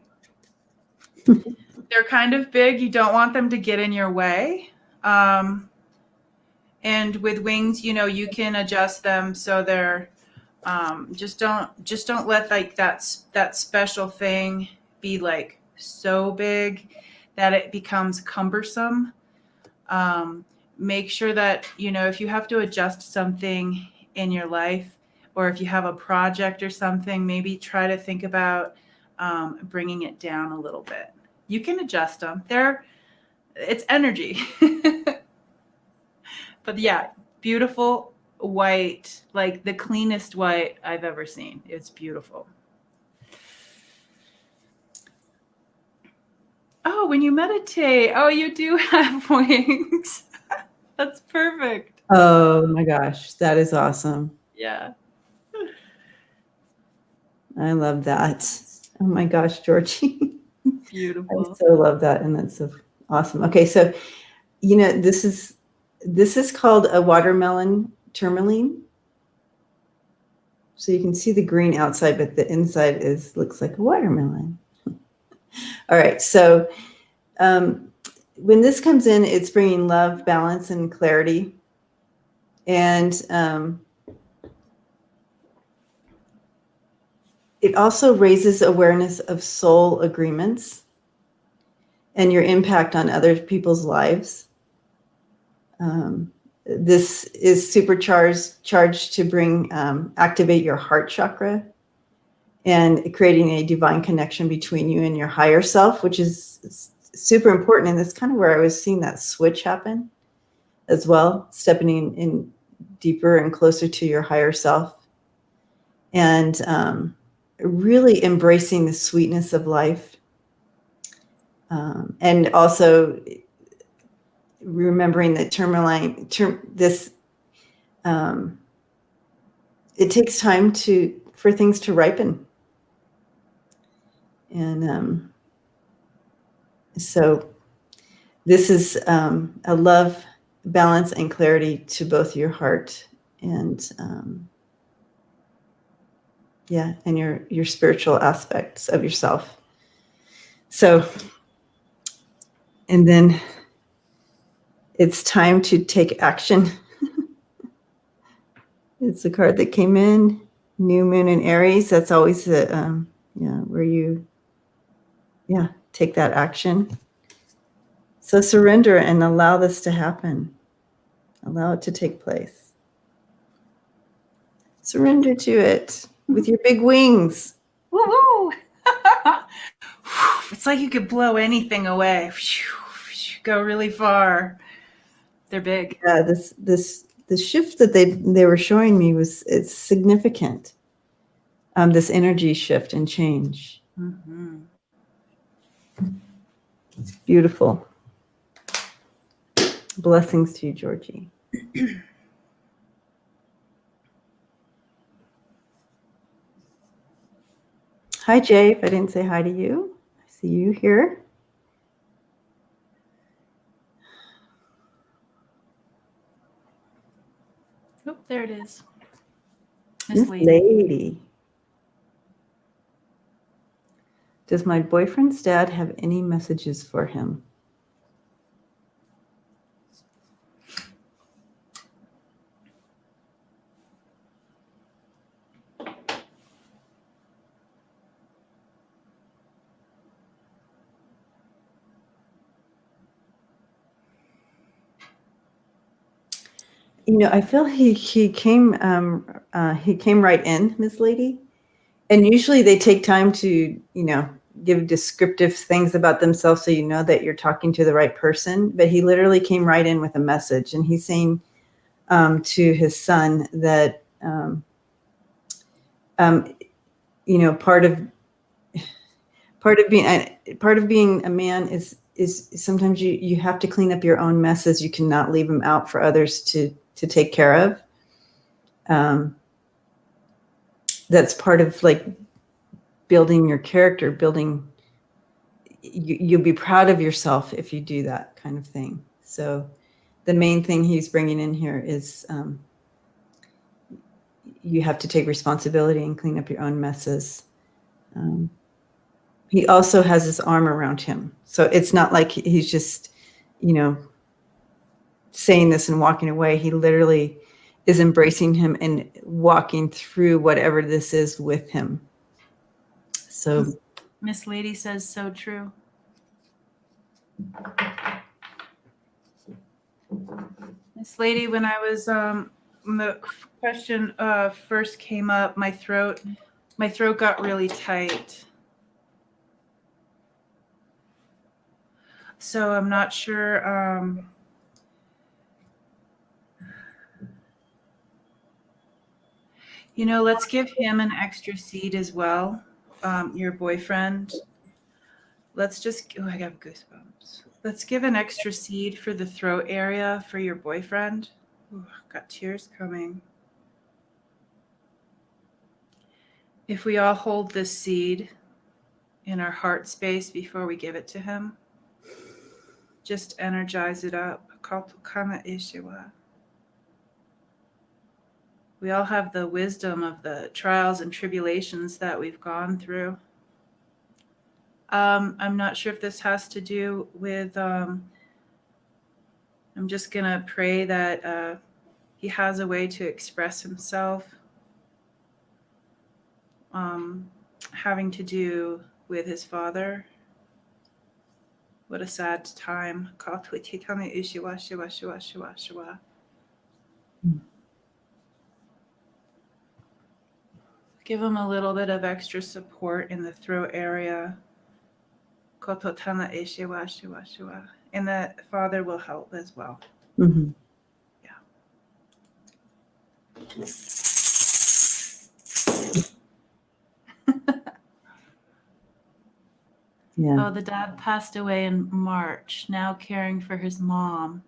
kind of big. You don't want them to get in your way. And with wings, you know, you can adjust them so they're just don't let like that special thing be like so big that it becomes cumbersome. Make sure that, you know, if you have to adjust something in your life, or if you have a project or something, maybe try to think about bringing it down a little bit. You can adjust them. It's energy. But yeah, beautiful white, like the cleanest white I've ever seen. It's beautiful. Oh, when you meditate, oh, you do have wings. That's perfect. Oh my gosh, that is awesome. Yeah. I love that. Oh my gosh, Georgie. Beautiful. I so love that, and that's so awesome. Okay, so you know, this is called a watermelon tourmaline. So you can see the green outside, but the inside looks like a watermelon. All right, so when this comes in, it's bringing love, balance, and clarity. And it also raises awareness of soul agreements and your impact on other people's lives. This is charged to bring, activate your heart chakra and creating a divine connection between you and your higher self, which is super important. And that's kind of where I was seeing that switch happen as well, stepping in deeper and closer to your higher self, and really embracing the sweetness of life. And also remembering that it takes time for things to ripen. And so this is a love, balance, and clarity to both your heart and and your spiritual aspects of yourself. So, and then it's time to take action. It's the card that came in, New Moon in Aries. That's always the where you take that action. So surrender and allow this to happen. Allow it to take place. Surrender to it with your big wings. Woo-hoo! It's like you could blow anything away. Go really far. They're big. Yeah, the shift that they were showing me it's significant. This energy shift and change. Mm-hmm. Beautiful. Blessings to you, Georgie. Hi, Jay. If I didn't say hi to you, I see you here. Oh, there it is. Miss Lady. Does my boyfriend's dad have any messages for him? You know, I feel he came right in, Miss Lady, and usually they take time to give descriptive things about themselves so you know that you're talking to the right person. But he literally came right in with a message, and he's saying to his son that part of being a man is sometimes you have to clean up your own messes. You cannot leave them out for others to take care of. That's part of like building your character, you'll be proud of yourself if you do that kind of thing. So the main thing he's bringing in here is you have to take responsibility and clean up your own messes. He also has his arm around him. So it's not like he's just, saying this and walking away. He literally is embracing him and walking through whatever this is with him. So Miss Lady says so true. Miss Lady, when I was the question first came up, my throat got really tight. So I'm not sure. Let's give him an extra seed as well. Your boyfriend. Let's just. Oh, I got goosebumps. Let's give an extra seed for the throat area for your boyfriend. Ooh, got tears coming. If we all hold this seed in our heart space before we give it to him, just energize it up. We all have the wisdom of the trials and tribulations that we've gone through. I'm not sure if this has to do with, I'm just going to pray that he has a way to express himself, having to do with his father. What a sad time. Give him a little bit of extra support in the throat area. And the Father will help as well. Mm-hmm. Yeah. Oh, the dad passed away in March, now caring for his mom.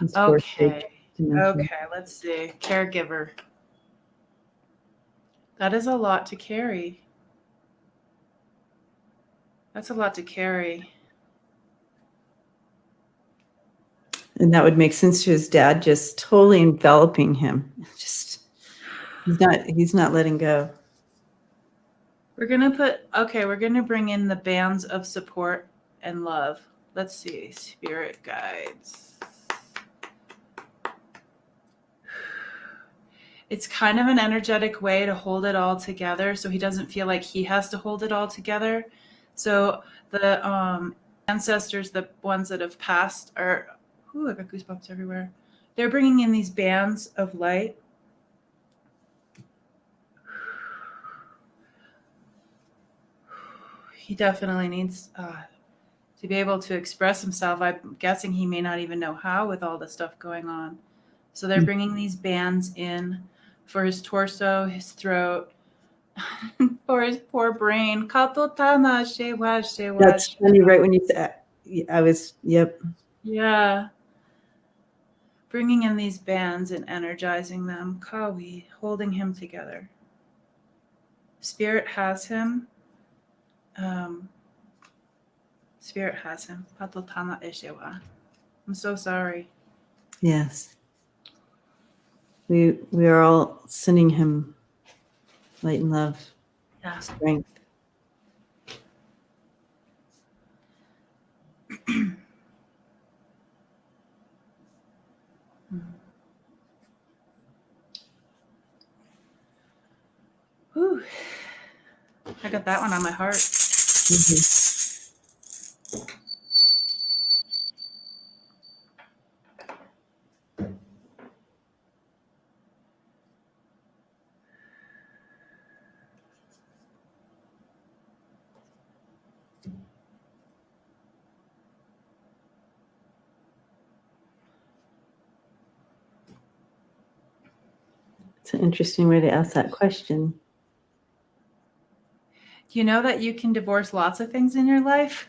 It's Okay, let's see. Caregiver. That is a lot to carry. That's a lot to carry. And that would make sense to his dad, just totally enveloping him. Just he's not letting go. We're going to bring in the bands of support and love. Let's see. Spirit guides. It's kind of an energetic way to hold it all together so he doesn't feel like he has to hold it all together. So the ancestors, the ones that have passed, are, I got goosebumps everywhere. They're bringing in these bands of light. He definitely needs to be able to express himself. I'm guessing he may not even know how with all the stuff going on. So they're bringing these bands in for his torso, his throat, for his poor brain. That's funny, right when you said, yep. Yeah. Bringing in these bands and energizing them. Kawi, holding him together. Spirit has him. Spirit has him. I'm so sorry. Yes. We are all sending him light and love, strength. Whew. I got that one on my heart. Mm-hmm. It's an interesting way to ask that question. Do you know that you can divorce lots of things in your life?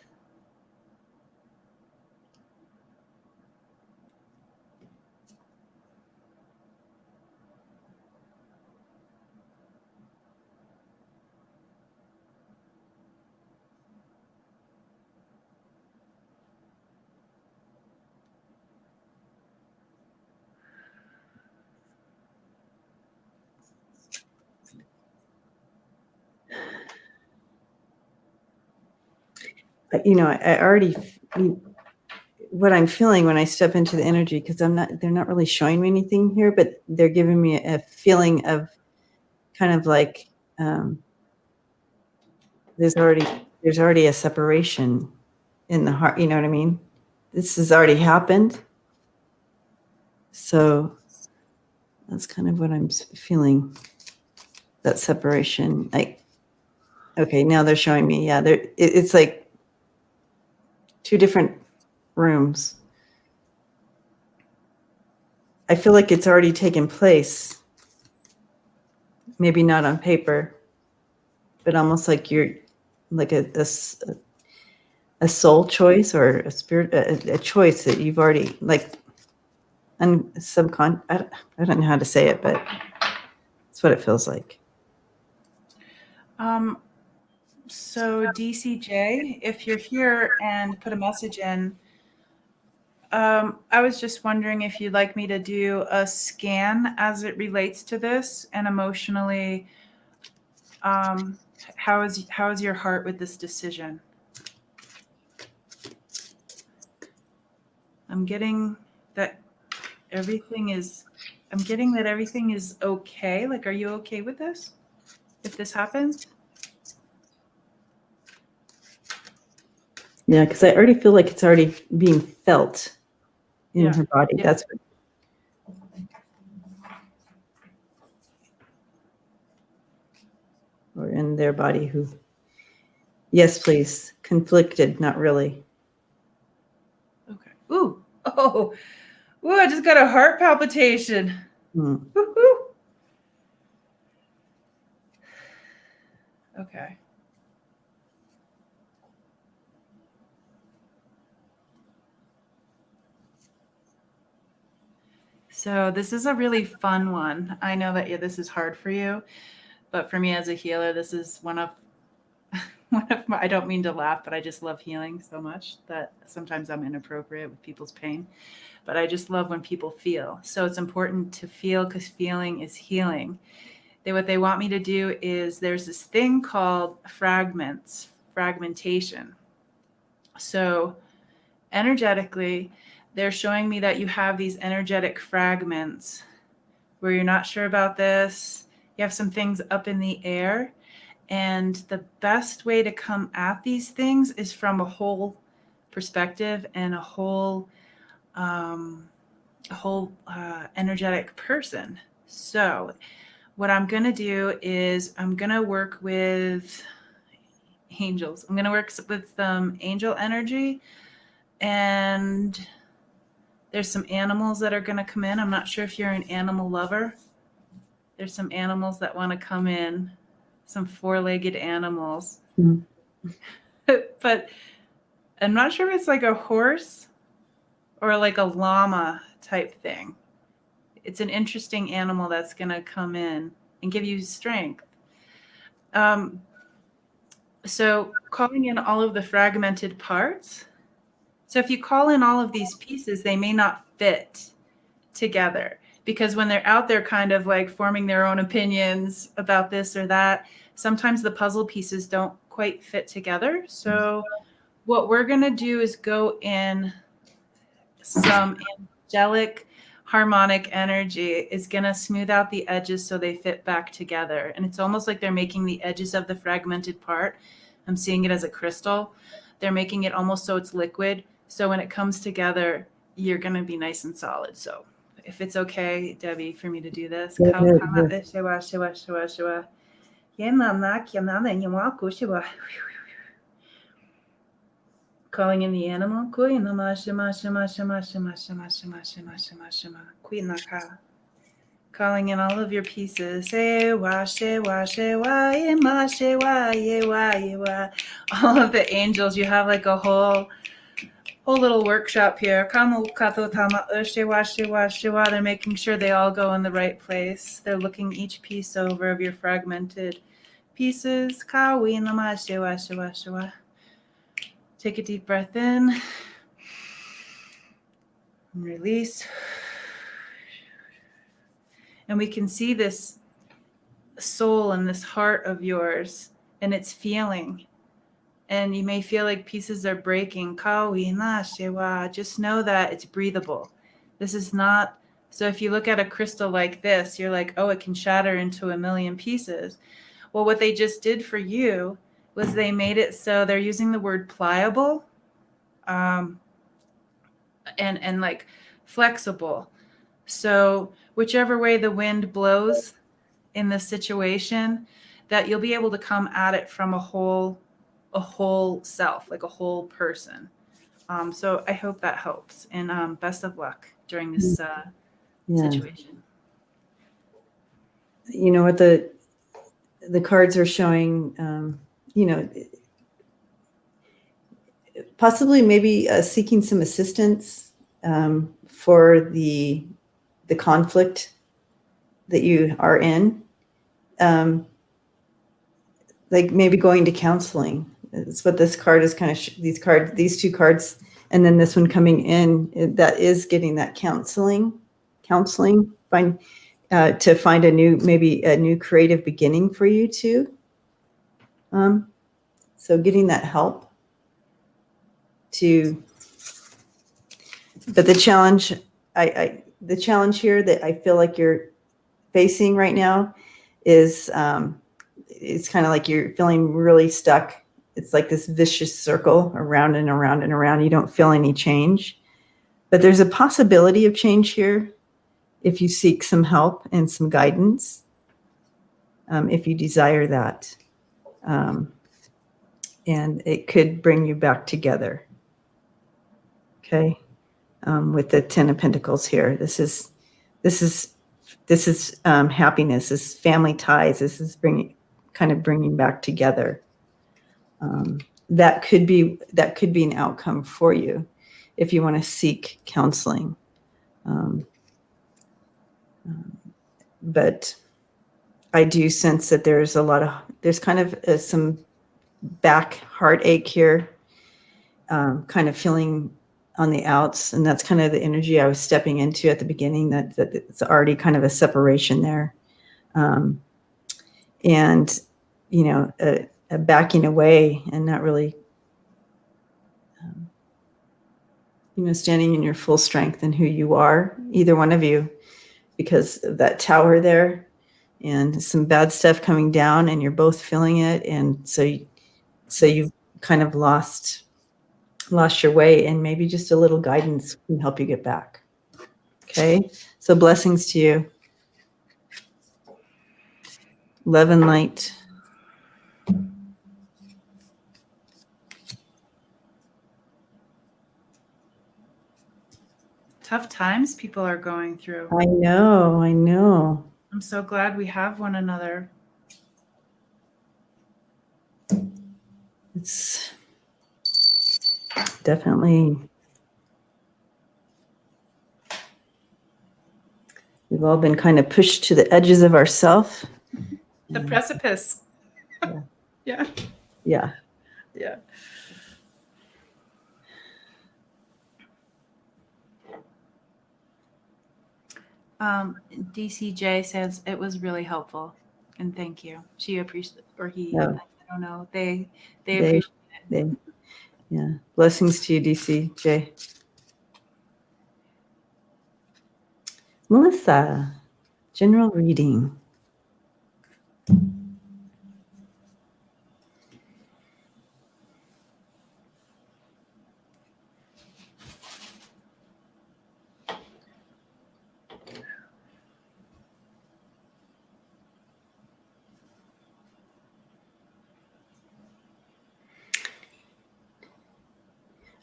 You know, I already, what I'm feeling when I step into the energy, because they're not really showing me anything here, but they're giving me a feeling of kind of like there's already a separation in the heart. You know what I mean? This has already happened. So that's kind of what I'm feeling, that separation. Like, okay, now they're showing me, yeah, it's like 2 different rooms. I feel like it's already taken place. Maybe not on paper, but almost like you're like a soul choice or a spirit, a choice that you've already like I don't know how to say it, but that's what it feels like. So DCJ, if you're here and put a message in, I was just wondering if you'd like me to do a scan as it relates to this, and emotionally, how is your heart with this decision? I'm getting that everything is okay. Like, are you okay with this? If this happens? Yeah, because I already feel like it's already being felt in her body. Yeah. That's what. Or in their body who, yes, please, conflicted, not really. Okay. Ooh. Oh. Ooh, I just got a heart palpitation. Woo-hoo. Okay. So this is a really fun one. I know that this is hard for you, but for me as a healer, this is one of my, I don't mean to laugh, but I just love healing so much that sometimes I'm inappropriate with people's pain, but I just love when people feel. So it's important to feel because feeling is healing. What they want me to do is there's this thing called fragmentation. So energetically, they're showing me that you have these energetic fragments where you're not sure about this. You have some things up in the air. And the best way to come at these things is from a whole perspective and a whole energetic person. So what I'm going to do is I'm going to work with angels. I'm going to work with some angel energy, and there's some animals that are going to come in. I'm not sure if you're an animal lover. There's some animals that want to come in, some 4-legged animals. But I'm not sure if it's like a horse or like a llama type thing. It's an interesting animal that's going to come in and give you strength. So calling in all of the fragmented parts. So if you call in all of these pieces, they may not fit together because when they're out there kind of like forming their own opinions about this or that, sometimes the puzzle pieces don't quite fit together. So what we're going to do is go in some angelic harmonic energy is going to smooth out the edges so they fit back together. And it's almost like they're making the edges of the fragmented part. I'm seeing it as a crystal. They're making it almost so it's liquid. So when it comes together, you're going to be nice and solid. So if it's okay, Debbie, for me to do this. Calling in the animal. Kui nama shima shima shima shima shima shima shima shima shima. Kui naka. Calling in all of your pieces. Say wa she wa she wa ye ma she wa ye wa ye wa. All of the angels. You have like a whole little workshop here. Kamu kato tama she wa she wa she wa. They're making sure they all go in the right place. They're looking each piece over of your fragmented pieces. Kawi nama she wa she wa she wa. Take a deep breath in. And release. And we can see this soul and this heart of yours, and it's feeling. And you may feel like pieces are breaking. Just know that it's breathable. This is not, so if you look at a crystal like this, you're like, oh, it can shatter into a million pieces. Well, what they just did for you was they made it so they're using the word pliable, and like flexible. So whichever way the wind blows in this situation, that you'll be able to come at it from a whole self, like a whole person. So I hope that helps, and best of luck during this situation. You know what the cards are showing, possibly maybe seeking some assistance for the conflict that you are in, like maybe going to counseling. It's what this card is kind of these two cards, and then this one coming in, that is getting that counseling to find a new creative beginning for you too. So getting that help but the challenge here that I feel like you're facing right now is it's kind of like you're feeling really stuck. It's like this vicious circle around and around and around. You don't feel any change, but there's a possibility of change here if you seek some help and some guidance, if you desire that. And it could bring you back together. Okay. With the 10 of Pentacles here, this is happiness. This is family ties. This is bringing back together. That could be an outcome for you if you want to seek counseling. But I do sense that there's kind of some back heartache here, kind of feeling on the outs, and that's kind of the energy I was stepping into at the beginning, that it's already kind of a separation there. And, a backing away and not really, standing in your full strength and who you are, either one of you, because of that tower there and some bad stuff coming down, and you're both feeling it. And so you've kind of lost your way, and maybe just a little guidance can help you get back. Okay. So blessings to you. Love and light. Tough times people are going through. I know. I'm so glad we have one another. It's definitely, we've all been kind of pushed to the edges of ourselves. The precipice. Yeah. DCJ says it was really helpful, and thank you. She appreciates, or he, Yeah. I don't know. They appreciate it. Yeah. Blessings to you, DCJ. Melissa, general reading.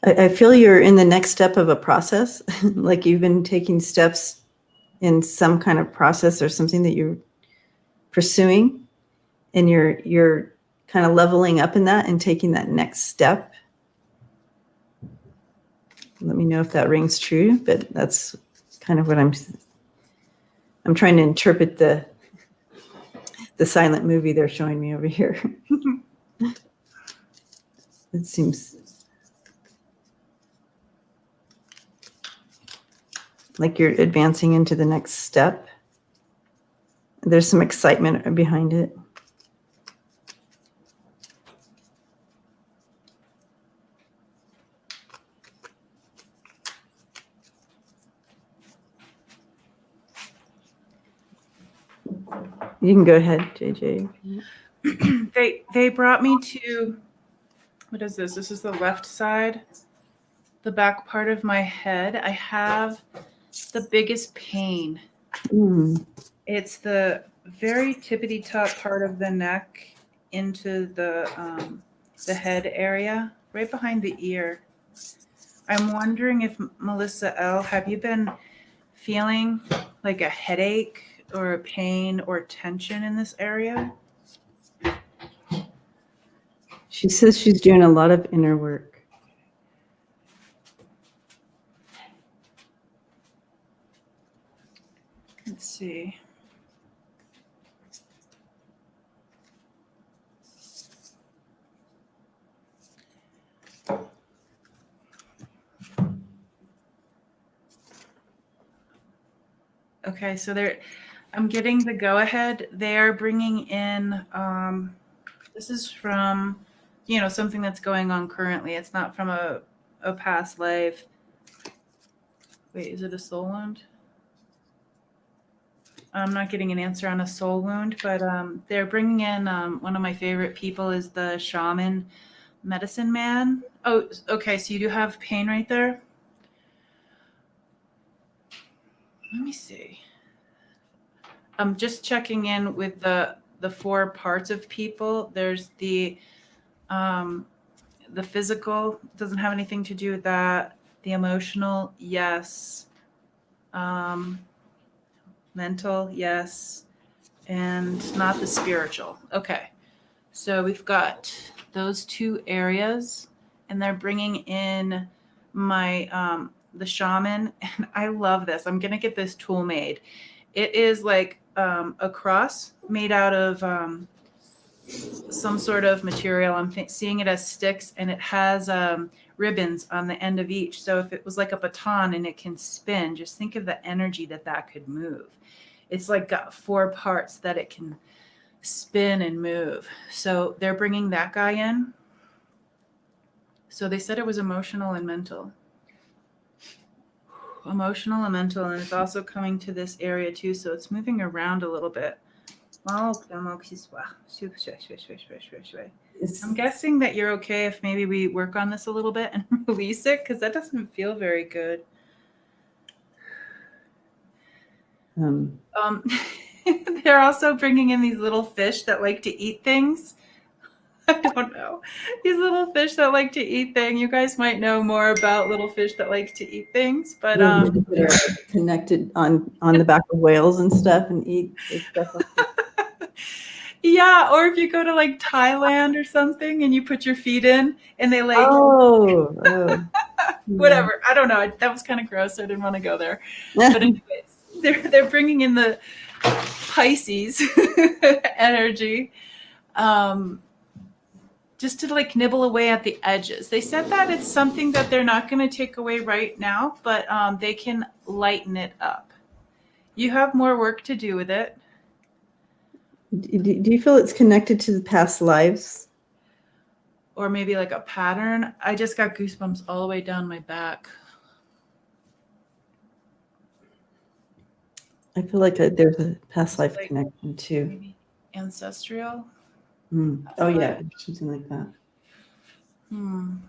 I feel you're in the next step of a process, like you've been taking steps in some kind of process or something that you're pursuing, and you're kind of leveling up in that and taking that next step. Let me know if that rings true, but that's kind of what I'm trying to interpret the silent movie they're showing me over here. It seems like you're advancing into the next step. There's some excitement behind it. You can go ahead, JJ. They brought me to, what is this? This is the left side, the back part of my head. I have the biggest pain. It's the very tippity top part of the neck into the head area, right behind the ear. I'm wondering if, Melissa L., have you been feeling like a headache or a pain or tension in this area? She says she's doing a lot of inner work. Let's see. Okay, so I'm getting the go-ahead. They're bringing in, this is from, something that's going on currently. It's not from a past life. Wait, is it a soul wound? I'm not getting an answer on a soul wound, but they're bringing in, one of my favorite people is the shaman medicine man. Oh, okay, so you do have pain right there? Let me see. I'm just checking in with the 4 parts of people. There's the physical, doesn't have anything to do with that. The emotional, yes. Mental, yes. And not the spiritual. Okay. So we've got those 2 areas, and they're bringing in my the shaman, and I love this. I'm gonna get this tool made. It is like a cross made out of some sort of material. I'm seeing it as sticks, and it has ribbons on the end of each. So if it was like a baton and it can spin, just think of the energy that could move. It's like got 4 parts that it can spin and move. So they're bringing that guy in. So they said it was emotional and mental. Emotional and mental, and it's also coming to this area too, so it's moving around a little bit. I'm guessing that you're okay if maybe we work on this a little bit and release it, because that doesn't feel very good. They're also bringing in these little fish that like to eat things. I don't know. These little fish that like to eat things. You guys might know more about little fish that like to eat things, but They're connected on the back of whales and stuff and eat stuff. Yeah, or if you go to like Thailand or something and you put your feet in and they like whatever. I don't know. That was kind of gross. I didn't want to go there. But anyways, they're bringing in the Pisces energy. Just to like nibble away at the edges. They said that it's something that they're not going to take away right now, but they can lighten it up. You have more work to do with it. Do you feel it's connected to the past lives? Or maybe like a pattern? I just got goosebumps all the way down my back. I feel like there's a past life connection too. Maybe ancestral? Oh yeah, something like that.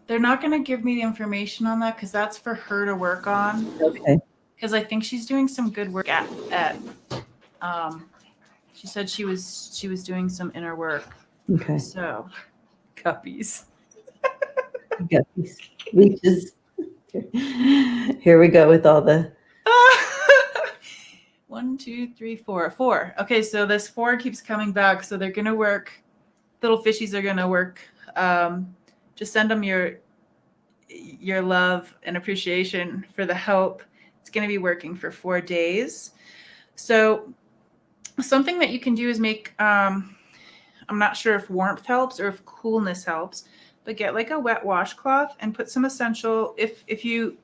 They're not going to give me the information on that because that's for her to work on. Okay. Because I think she's doing some good work at she said she was doing some inner work. Okay. So, guppies. You got these leeches. Here we go with all the. 1, 2, 3, 4. 4. Okay, so this 4 keeps coming back. So they're gonna work. Little fishies are gonna work. Just send them your love and appreciation for the help. It's gonna be working for 4 days. So something that you can do is make. I'm not sure if warmth helps or if coolness helps, but get like a wet washcloth and put some essential. If you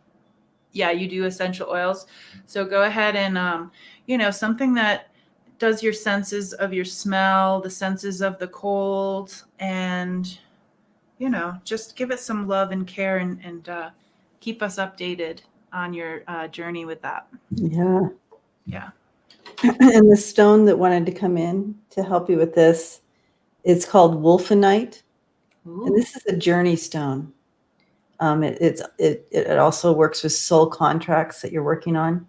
you do essential oils. So go ahead and, something that does your senses of your smell, the senses of the cold, and, just give it some love and care and keep us updated on your journey with that. Yeah. Yeah. And the stone that wanted to come in to help you with this, it's called wolfenite. Ooh. And this is a journey stone. It also works with soul contracts that you're working on.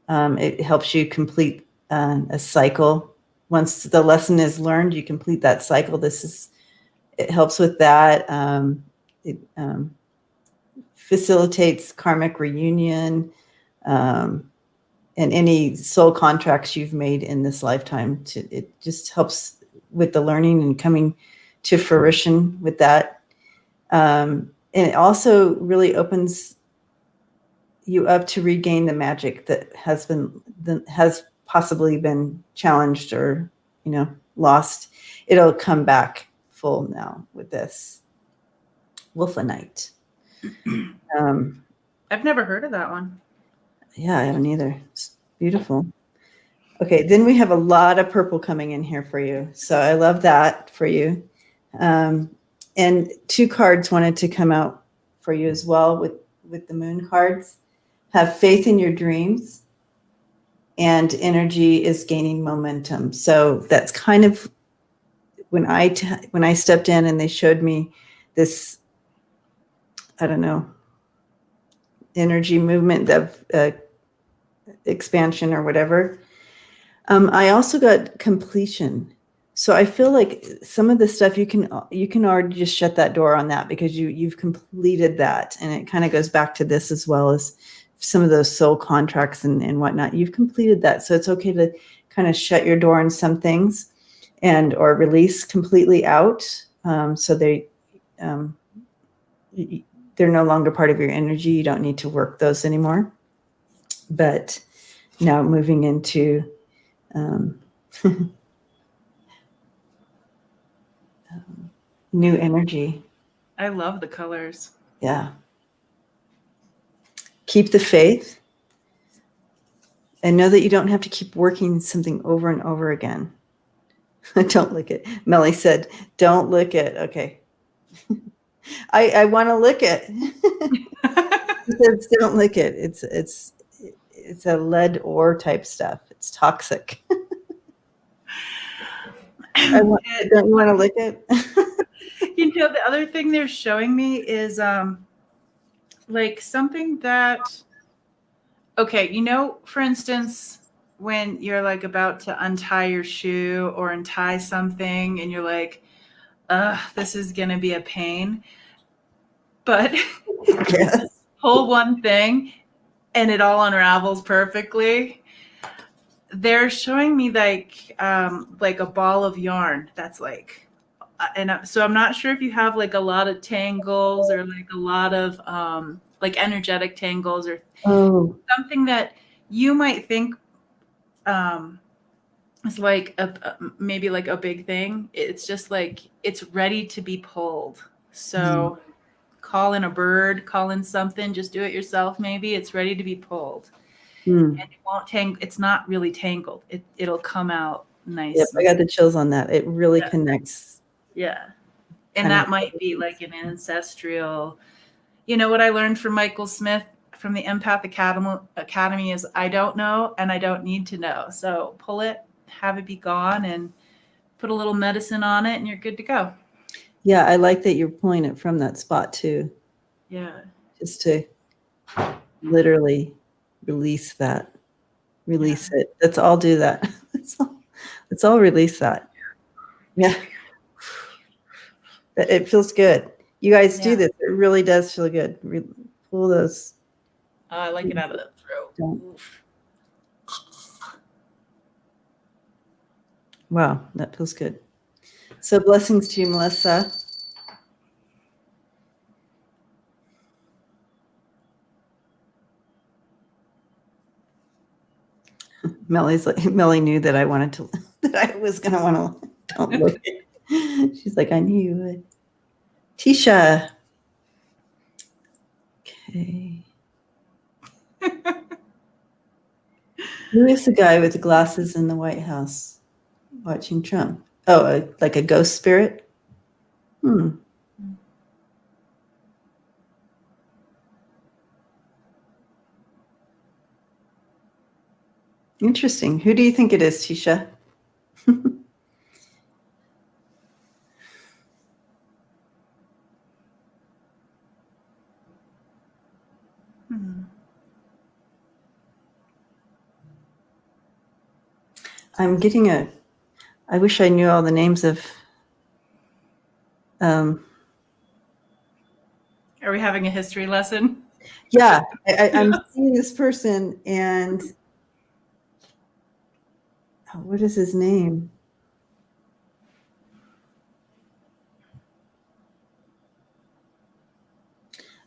It helps you complete a cycle. Once the lesson is learned, you complete that cycle. It helps with that. It facilitates karmic reunion and any soul contracts you've made in this lifetime. It just helps with the learning and coming to fruition with that. And it also really opens you up to regain the magic that has possibly been challenged or lost. It'll come back full now with this wolfenite. I've never heard of that one. Yeah, I haven't either. It's beautiful. Okay, then we have a lot of purple coming in here for you. So I love that for you. And 2 cards wanted to come out for you as well with the moon cards. Have faith in your dreams, and energy is gaining momentum. So that's kind of when I stepped in and they showed me this, I don't know, energy movement of expansion or whatever. I also got completion. So I feel like some of the stuff you can already just shut that door on that because you've completed that, and it kind of goes back to this as well as some of those soul contracts and whatnot. You've completed that, so it's okay to kind of shut your door on some things or release completely out. So they're no longer part of your energy. You don't need to work those anymore. But now moving into new energy. I love the colors. Yeah. Keep the faith and know that you don't have to keep working something over and over again. Don't lick it. Melly said, don't lick it. Okay. I want to lick it. She said, don't lick it. It's a lead ore type stuff. It's toxic. Don't you want to lick it? The other thing they're showing me is like something that, okay, for instance, when you're like about to untie your shoe or untie something and you're like, this is going to be a pain. But Yes. pull one thing and it all unravels perfectly. They're showing me like a ball of yarn that's like, so I'm not sure if you have like a lot of tangles or like a lot of like energetic tangles or something that you might think is like maybe like a big thing. It's just like it's ready to be pulled. So call in a bird, call in something, just do it yourself. Maybe it's ready to be pulled. And it won't tangle. It's not really tangled. It'll come out nice. Yep, I got the chills on that. It really connects. Yeah. And that might be like an ancestral, what I learned from Michael Smith from the Empath Academy is I don't know and I don't need to know. So pull it, have it be gone, and put a little medicine on it and you're good to go. Yeah, I like that you're pulling it from that spot too. Yeah. Just to literally release that. Release it. Let's all do that. Let's all release that. Yeah. It feels good. You guys do Yeah. this. It really does feel good. Pull those. I like it out of the throat. Don't. Oof. Wow, that feels good. So blessings to you, Melissa. Melly knew that I wanted to, that I was going to want to, don't look. She's like, I knew you would. Tisha. Okay. Who is the guy with the glasses in the White House watching Trump? Oh, like a ghost spirit? Interesting. Who do you think it is, Tisha? I'm getting I wish I knew all the names of. Are we having a history lesson? Yeah, I'm seeing this person, and what is his name?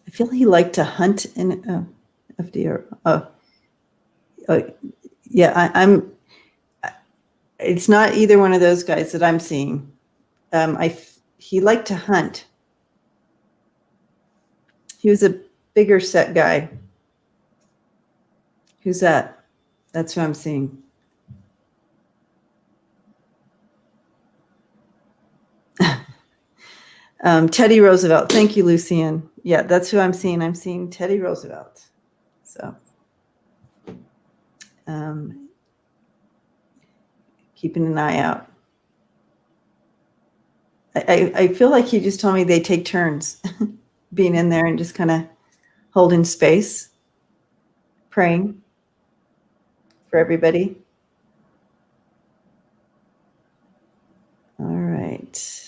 I feel he liked to hunt in FDR. Yeah, I'm. It's not either one of those guys that I'm seeing. He liked to hunt. He was a bigger set guy. Who's that? That's who I'm seeing. Teddy Roosevelt. Thank you, Lucian. Yeah, that's who I'm seeing. I'm seeing Teddy Roosevelt. So keeping an eye out. I feel like he just told me they take turns being in there and just kind of holding space, praying for everybody. All right.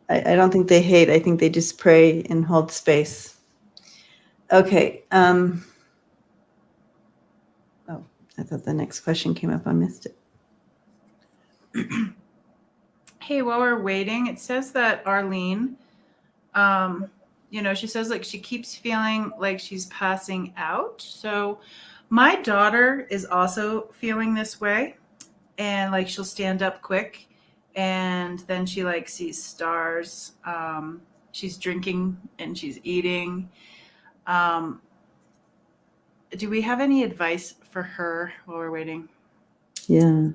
I don't think they hate. I think they just pray and hold space. Okay. Oh, I thought the next question came up. I missed it. Hey, while we're waiting, it says that Arlene, she says like she keeps feeling like she's passing out. So my daughter is also feeling this way, and like she'll stand up quick, and then she like sees stars. She's drinking and she's eating. Do we have any advice for her while we're waiting? Yeah.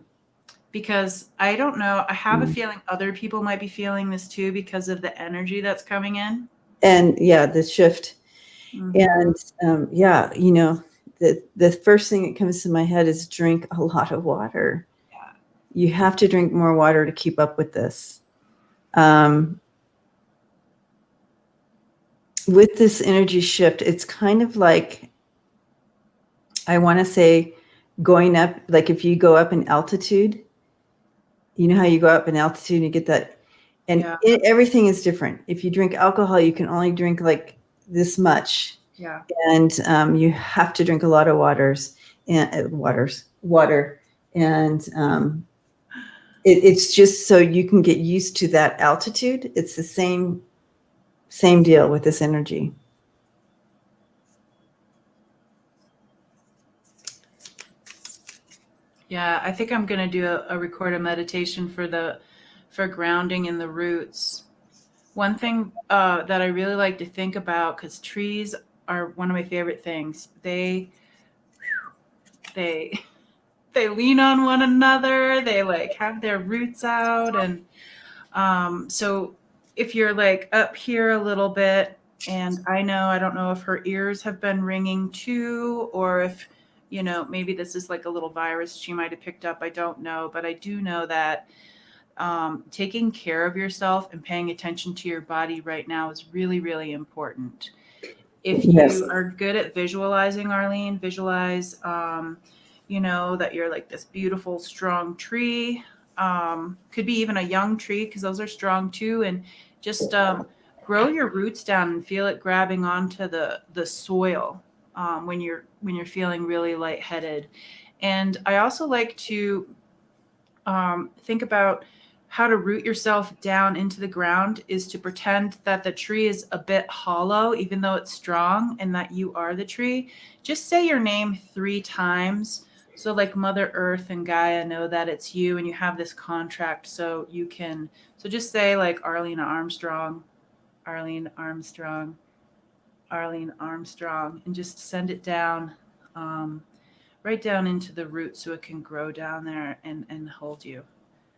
Because I don't know. I have a feeling other people might be feeling this too because of the energy that's coming in. And yeah, the shift. Mm-hmm. And the first thing that comes to my head is drink a lot of water. Yeah. You have to drink more water to keep up with this. With this energy shift, it's kind of like, I want to say, going up, like if you go up in altitude, you know how you go up in altitude and you get that, and everything is different. If you drink alcohol, you can only drink like this much. Yeah. And you have to drink a lot of water. And it's just so you can get used to that altitude. It's the same deal with this energy. Yeah, I think I'm gonna do a recorded meditation for grounding in the roots. One thing that I really like to think about, because trees are one of my favorite things. They lean on one another. They like have their roots out, and so if you're like up here a little bit, and I don't know if her ears have been ringing too, or if maybe this is like a little virus she might have picked up. I don't know, but I do know that taking care of yourself and paying attention to your body right now is really, really important. If you are good at visualizing, Arlene, visualize, that you're like this beautiful, strong tree. Could be even a young tree because those are strong too. And just grow your roots down and feel it grabbing onto the soil when you're feeling really lightheaded. And I also like to think about how to root yourself down into the ground is to pretend that the tree is a bit hollow, even though it's strong, and that you are the tree. Just say your name 3 times. So, like Mother Earth and Gaia know that it's you and you have this contract. So, you can, so just say like Arlene Armstrong, Arlene Armstrong, Arlene Armstrong, and just send it down, um, right down into the root so it can grow down there and hold you.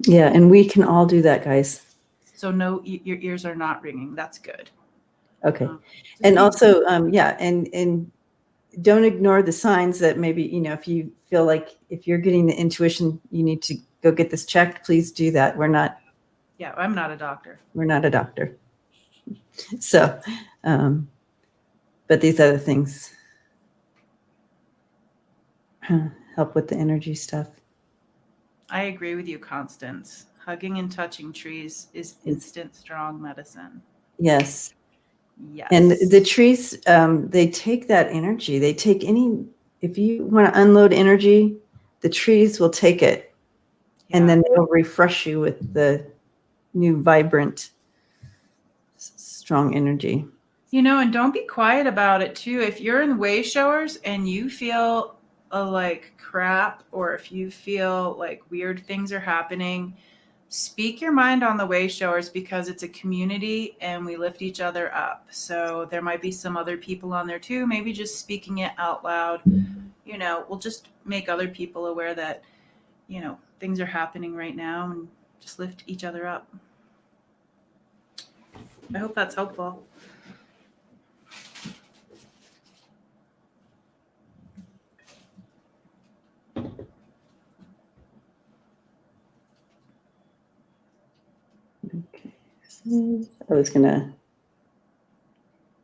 Yeah, and we can all do that, guys. So no, your ears are not ringing. That's good. Okay. Just And be- also, yeah, and don't ignore the signs that maybe, if you feel like if you're getting the intuition, you need to go get this checked, please do that. yeah, I'm not a doctor. We're not a doctor. So, but these other things help with the energy stuff. I agree with you, Constance. Hugging and touching trees is instant strong medicine. Yes. Yes. And the trees, they take that energy. They take if you want to unload energy, the trees will take it. Yeah. And then they'll refresh you with the new, vibrant, strong energy. And don't be quiet about it too. If you're in way showers and you feel like crap, or if you feel like weird things are happening, speak your mind on the way showers because it's a community and we lift each other up. So there might be some other people on there too. Maybe just speaking it out loud, will just make other people aware that, things are happening right now, and just lift each other up. I hope that's helpful. Okay.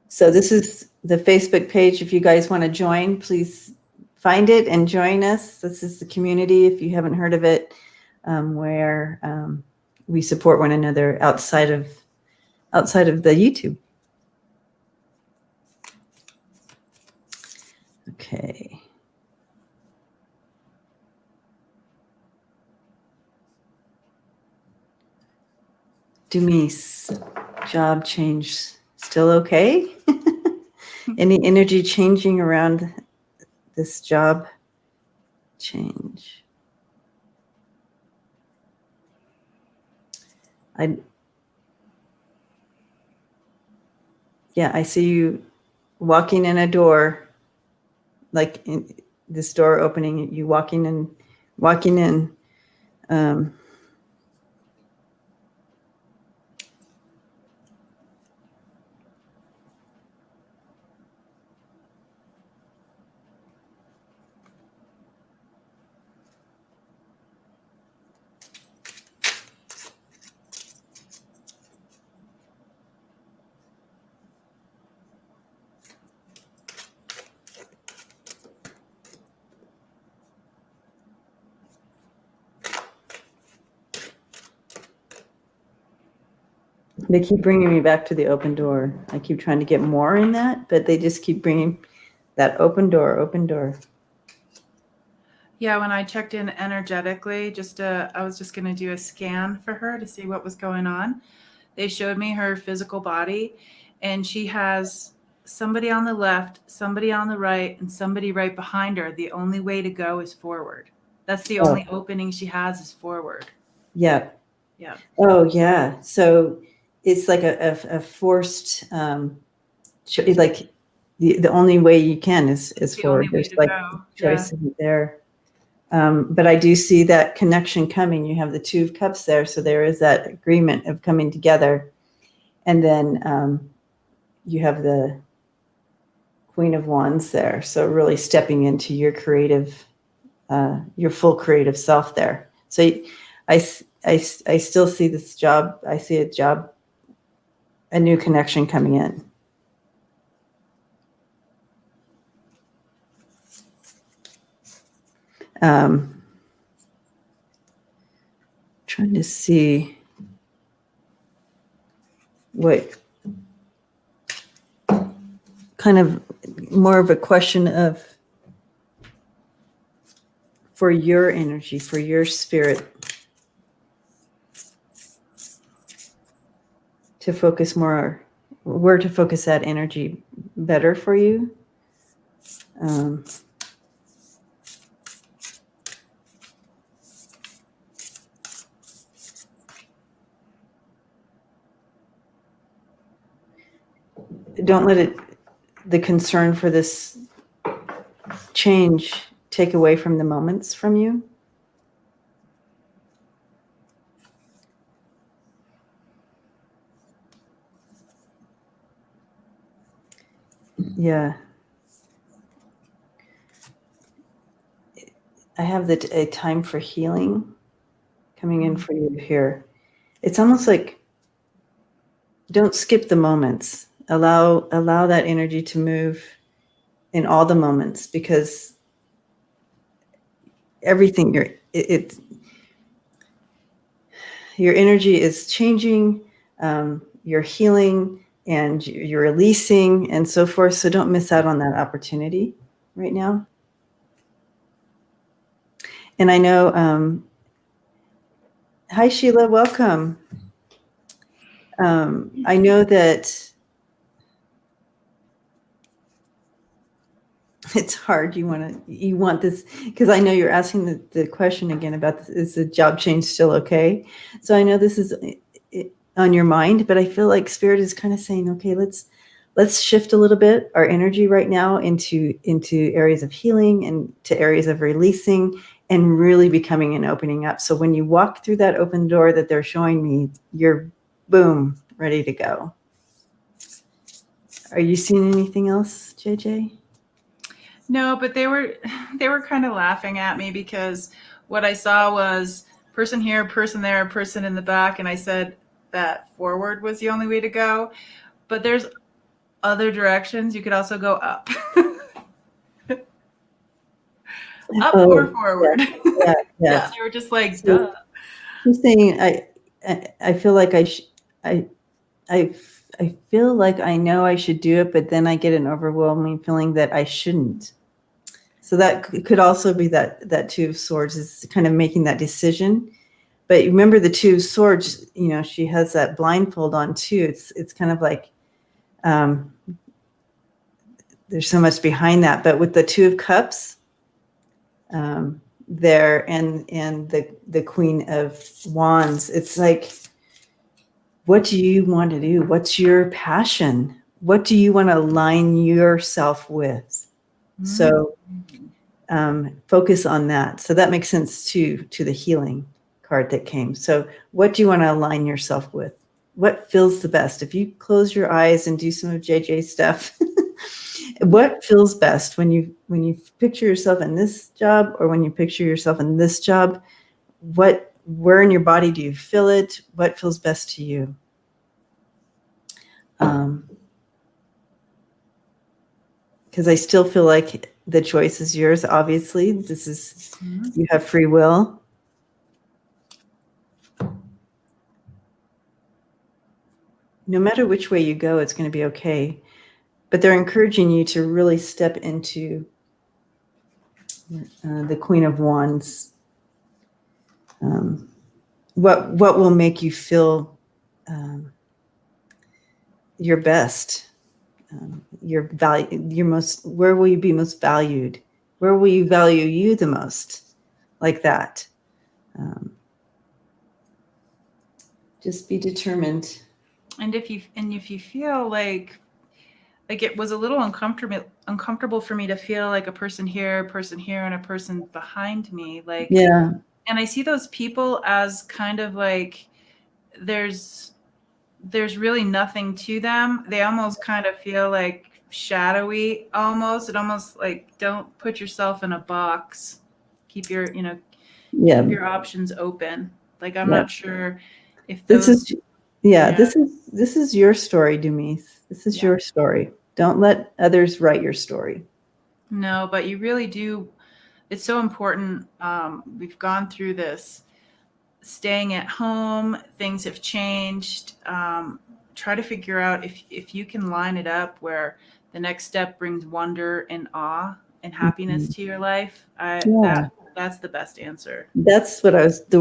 So this is the Facebook page. If you guys want to join, please find it and join us. This is the community, if you haven't heard of it, where we support one another outside of the YouTube. Okay. Denise, job change still okay? Any energy changing around this job change? I see you walking in a door, like in this door opening, you walking in. They keep bringing me back to the open door. I keep trying to get more in that, but they just keep bringing that open door. Yeah, when I checked in energetically, I was just going to do a scan for her to see what was going on. They showed me her physical body, and she has somebody on the left, somebody on the right, and somebody right behind her. The only way to go is forward. That's the only opening she has is forward. Yeah. Yeah. Oh, yeah. So it's like a forced, like the only way you can is The forward. only way There's to like go. choice isn't there. But I do see that connection coming. You have the Two of Cups there, so there is that agreement of coming together. And then you have the Queen of Wands there, so really stepping into your your full creative self there. So I still see this job. I see a new connection coming in. trying to see what kind of more of a question of for your energy, for your spirit to focus more, where to focus that energy better for you. Don't let the concern for this change take away from the moments from you. Yeah. I have a time for healing coming in for you here. It's almost like don't skip the moments. Allow that energy to move in all the moments, because everything your energy is changing, you're healing and you're releasing and so forth. So don't miss out on that opportunity right now. And I know, hi Sheila, welcome. I know that it's hard. You want this, because I know you're asking the question again about is the job change still okay? So I know this is on your mind, but I feel like Spirit is kind of saying, okay, let's shift a little bit our energy right now into areas of healing and to areas of releasing and really becoming and opening up. So when you walk through that open door that they're showing me, you're boom, ready to go. Are you seeing anything else, JJ? No, but they were kind of laughing at me because what I saw was person here, person there, person in the back, and I said that forward was the only way to go. But there's other directions. You could also go up. Up or forward. Yeah. Yeah, they were just like, duh. She's saying I feel like I feel like I know I should do it, but then I get an overwhelming feeling that I shouldn't. So that could also be that Two of Swords is kind of making that decision. But remember the Two of Swords, she has that blindfold on too. It's kind of like there's so much behind that. But with the Two of Cups there and the Queen of Wands, it's like, what do you want to do? What's your passion? What do you want to align yourself with? So focus on that. So that makes sense to the healing card that came. So what do you want to align yourself with? What feels the best? If you close your eyes and do some of JJ's stuff, what feels best when you picture yourself in this job or when you picture yourself in this job? Where in your body do you feel it? What feels best to you? Because I still feel like the choice is yours. Obviously, this is you have free will. No matter which way you go, it's going to be okay. But they're encouraging you to really step into the Queen of Wands. What will make you feel your best? Your value, where will you be most valued? Where will you value you the most? Like that. Just be determined. And if you feel like it was a little uncomfortable for me to feel like a person here, and a person behind me, like, yeah. And I see those people as kind of like there's really nothing to them. They almost kind of feel like shadowy almost. It almost like, don't put yourself in a box. Keep your, keep your options open. Like, I'm not sure if this is this is your story, Dumise. This is your story. Don't let others write your story. No, but you really do. It's so important. We've gone through this. staying at home, things have changed. Try to figure out if you can line it up where the next step brings wonder and awe and happiness to your life. Yeah. That's the best answer. That's what the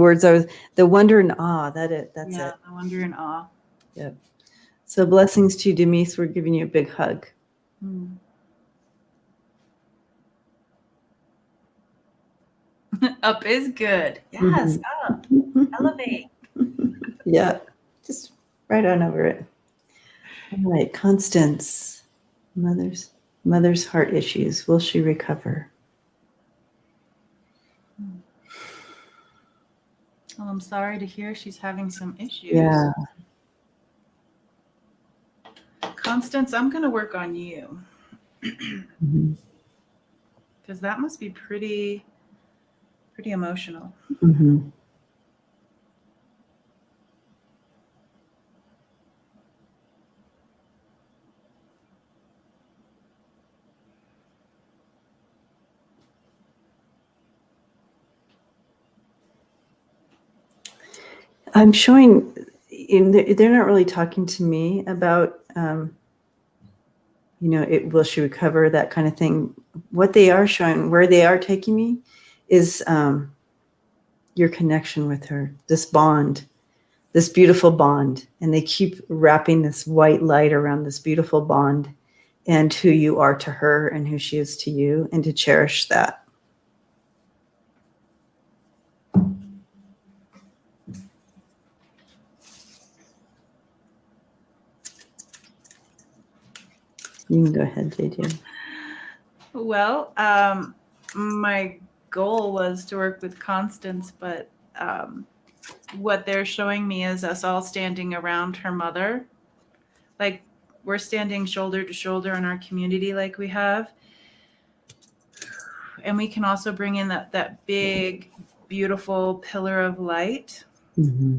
wonder and awe. That's Yeah, it. the wonder and awe. Yep. So blessings to you, Denise. We're giving you a big hug. Mm. Up is good. Yes, up. Elevate. Yeah. Just right on over it. All right, Constance. Mother's heart issues. Will she recover? Well, I'm sorry to hear she's having some issues. Yeah. Constance, I'm going to work on you. Mhm. Because that must be pretty emotional. Mm-hmm. I'm showing, they're not really talking to me about, will she recover, that kind of thing. What they are showing, where they are taking me, is your connection with her, this bond, this beautiful bond. And they keep wrapping this white light around this beautiful bond and who you are to her and who she is to you, and to cherish that. You can go ahead, JJ. Well, my goal was to work with Constance, but what they're showing me is us all standing around her mother. Like we're standing shoulder to shoulder in our community like we have. And we can also bring in that big, beautiful pillar of light. Mm-hmm.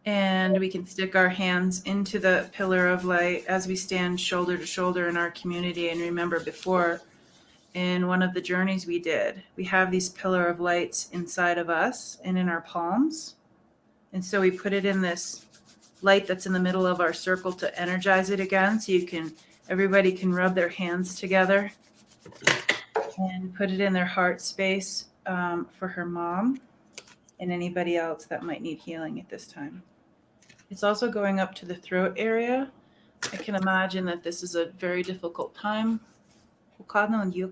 And we can stick our hands into the pillar of light as we stand shoulder to shoulder in our community. And remember, before, in one of the journeys we did, we have these pillar of lights inside of us and in our palms. And so we put it in this light that's in the middle of our circle to energize it again. So everybody can rub their hands together and put it in their heart space for her mom and anybody else that might need healing at this time. It's also going up to the throat area. I can imagine that this is a very difficult time. And you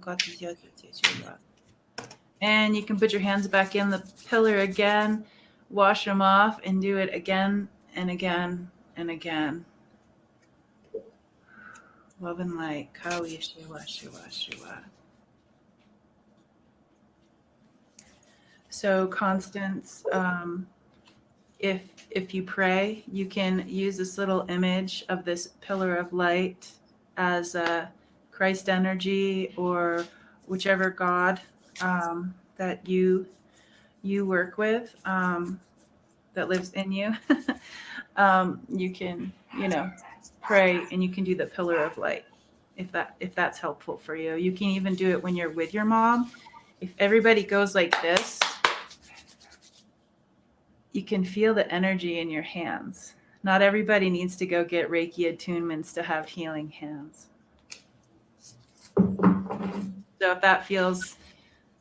can put your hands back in the pillar again, wash them off, and do it again and again and again. Love and light. Kawi shiwa shiwa shiwa. So, Constance, if you pray, you can use this little image of this pillar of light as a Christ energy or whichever God that you work with that lives in you. You can pray, and you can do the pillar of light if that's helpful for you. You can even do it when you're with your mom. If everybody goes like this, you can feel the energy in your hands. Not everybody needs to go get Reiki attunements to have healing hands. So if that feels,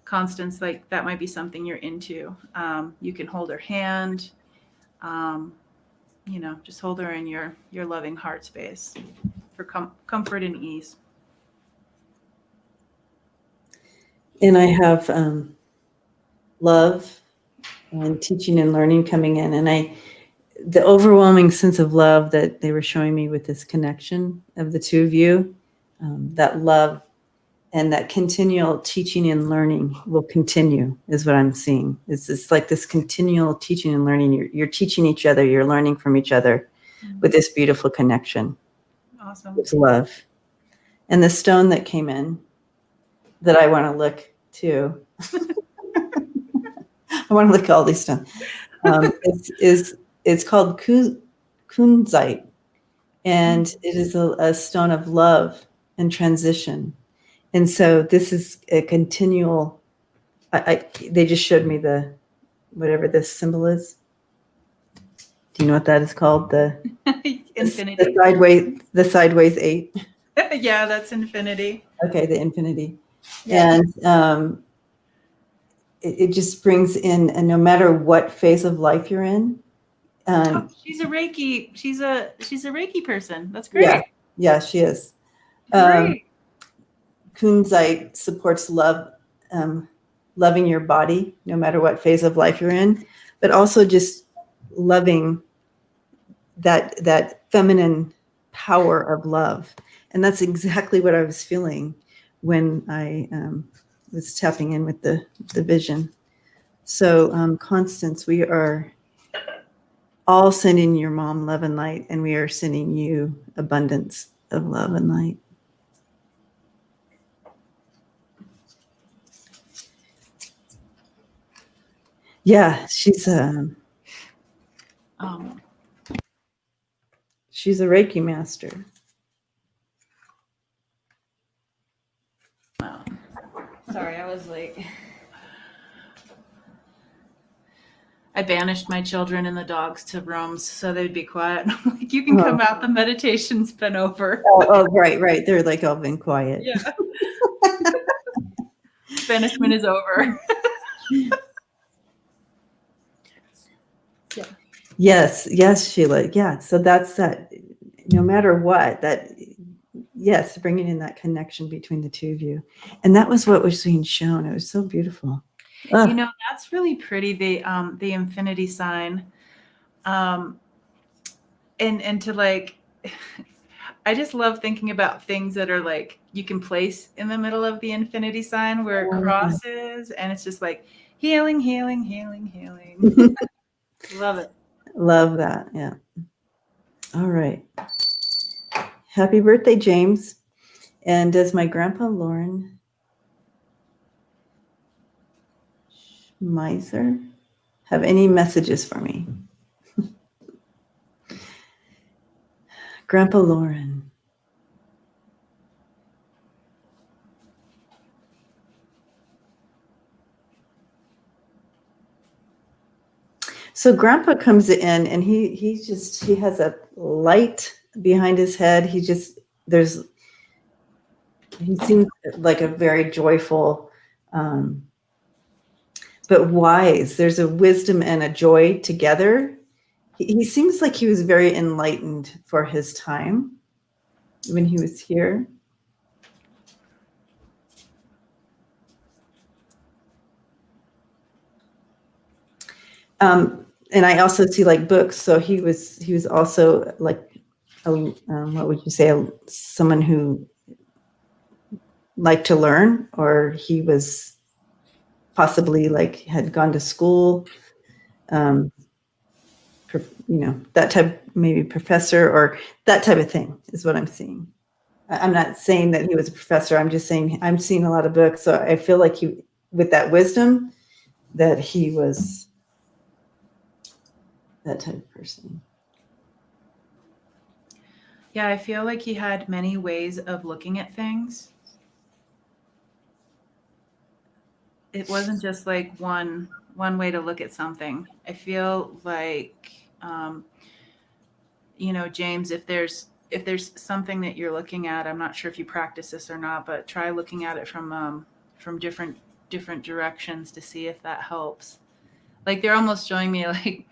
Constance, like that might be something you're into, you can hold her hand, just hold her in your loving heart space for comfort and ease. And I have love and teaching and learning coming in. And the overwhelming sense of love that they were showing me with this connection of the two of you, that love and that continual teaching and learning will continue, is what I'm seeing. It's like this continual teaching and learning. You're teaching each other, you're learning from each other with this beautiful connection. Awesome. It's love. And the stone that came in that I want to look to, I want to look at all these stones. It's called kunzite, and it is a stone of love and transition. And so this is a continual they just showed me whatever this symbol is. Do you know what that is called? Infinity. The sideways 8. Yeah, that's infinity. Okay, the infinity. Yeah. And it just brings in, and no matter what phase of life you're in. She's a Reiki. She's a Reiki person. That's great. Yeah, she is. Great. Kunzite supports loving your body, no matter what phase of life you're in, but also just loving that feminine power of love. And that's exactly what I was feeling when I was tapping in with the vision. So, Constance, we are all sending your mom love and light, and we are sending you abundance of love and light. Yeah, she's a Reiki master. Sorry, I was like, I banished my children and the dogs to rooms so they'd be quiet. I'm like, you can come out. The meditation's been over. Oh, right. They're like all been quiet. Yeah. Banishment is over. Yeah. Yes, Sheila. Yeah. So that's that. No matter what, yes, bringing in that connection between the two of you, and that was what was being shown. It was so beautiful. You know, that's really pretty. The infinity sign, and to like, I just love thinking about things that are like you can place in the middle of the infinity sign where it crosses, and it's just like healing. Love it. Love that. Yeah. All right. Happy birthday, James. And does my grandpa Lauren Miser have any messages for me? Grandpa Lauren. So Grandpa comes in and he has a light behind his head. He seems like a very joyful, but wise. There's a wisdom and a joy together. He seems like he was very enlightened for his time when he was here. And I also see like books. So he was also like, what would you say, someone who liked to learn, or he was possibly like had gone to school, that type, maybe professor or that type of thing is what I'm seeing. I'm not saying that he was a professor. I'm just saying I'm seeing a lot of books. So I feel like with that wisdom, that he was that type of person. Yeah, I feel like he had many ways of looking at things. It wasn't just like one way to look at something. I feel like, James, if there's something that you're looking at, I'm not sure if you practice this or not, but try looking at it from different directions to see if that helps. Like they're almost showing me like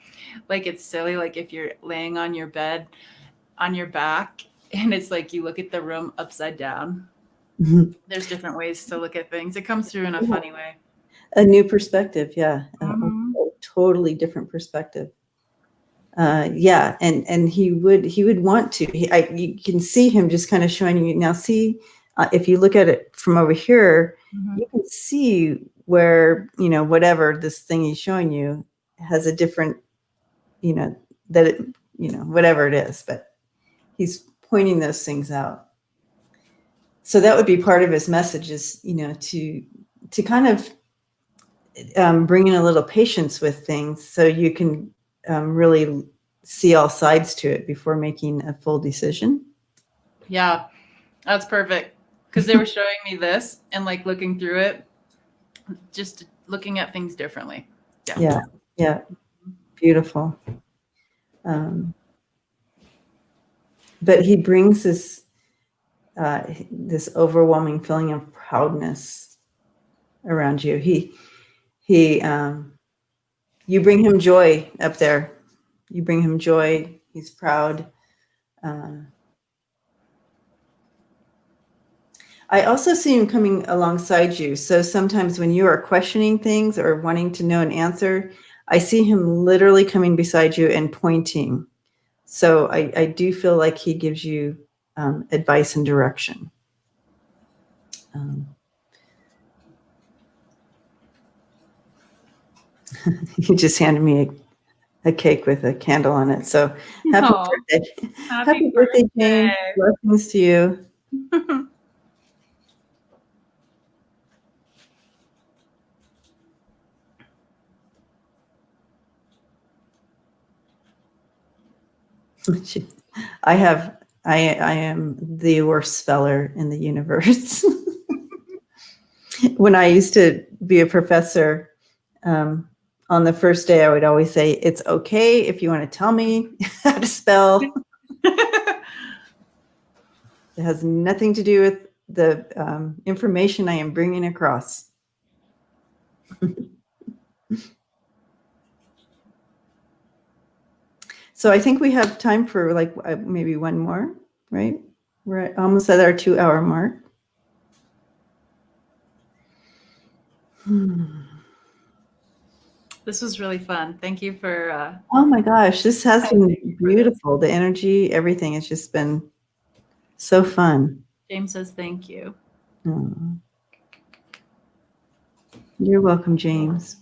it's silly, like if you're laying on your bed on your back and it's like you look at the room upside down. Mm-hmm. There's different ways to look at things. It comes through in a funny way. A new perspective, yeah. Mm-hmm. A totally different perspective. Yeah, and he would want to. You can see him just kind of showing you. Now, see, if you look at it from over here, mm-hmm. You can see where, whatever this thing he's showing you has a different, whatever it is, but he's pointing those things out. So that would be part of his message is, to kind of bring in a little patience with things so you can really see all sides to it before making a full decision. Yeah, that's perfect. Because they were showing me this and like looking through it, just looking at things differently. Yeah. Beautiful. But he brings this overwhelming feeling of proudness around you. You bring him joy up there. You bring him joy. He's proud. I also see him coming alongside you. So sometimes when you are questioning things or wanting to know an answer, I see him literally coming beside you and pointing. So I do feel like he gives you advice and direction. You just handed me a cake with a candle on it. So happy birthday. Happy birthday, James. Blessings to you. I am the worst speller in the universe. When I used to be a professor, on the first day, I would always say, "It's okay if you want to tell me how to spell." It has nothing to do with the information I am bringing across. So I think we have time for like maybe one more, right? We're almost at our 2-hour mark. This was really fun. Thank you for. Oh my gosh, this has been beautiful. The energy, everything has just been so fun. James says thank you. Oh. You're welcome, James.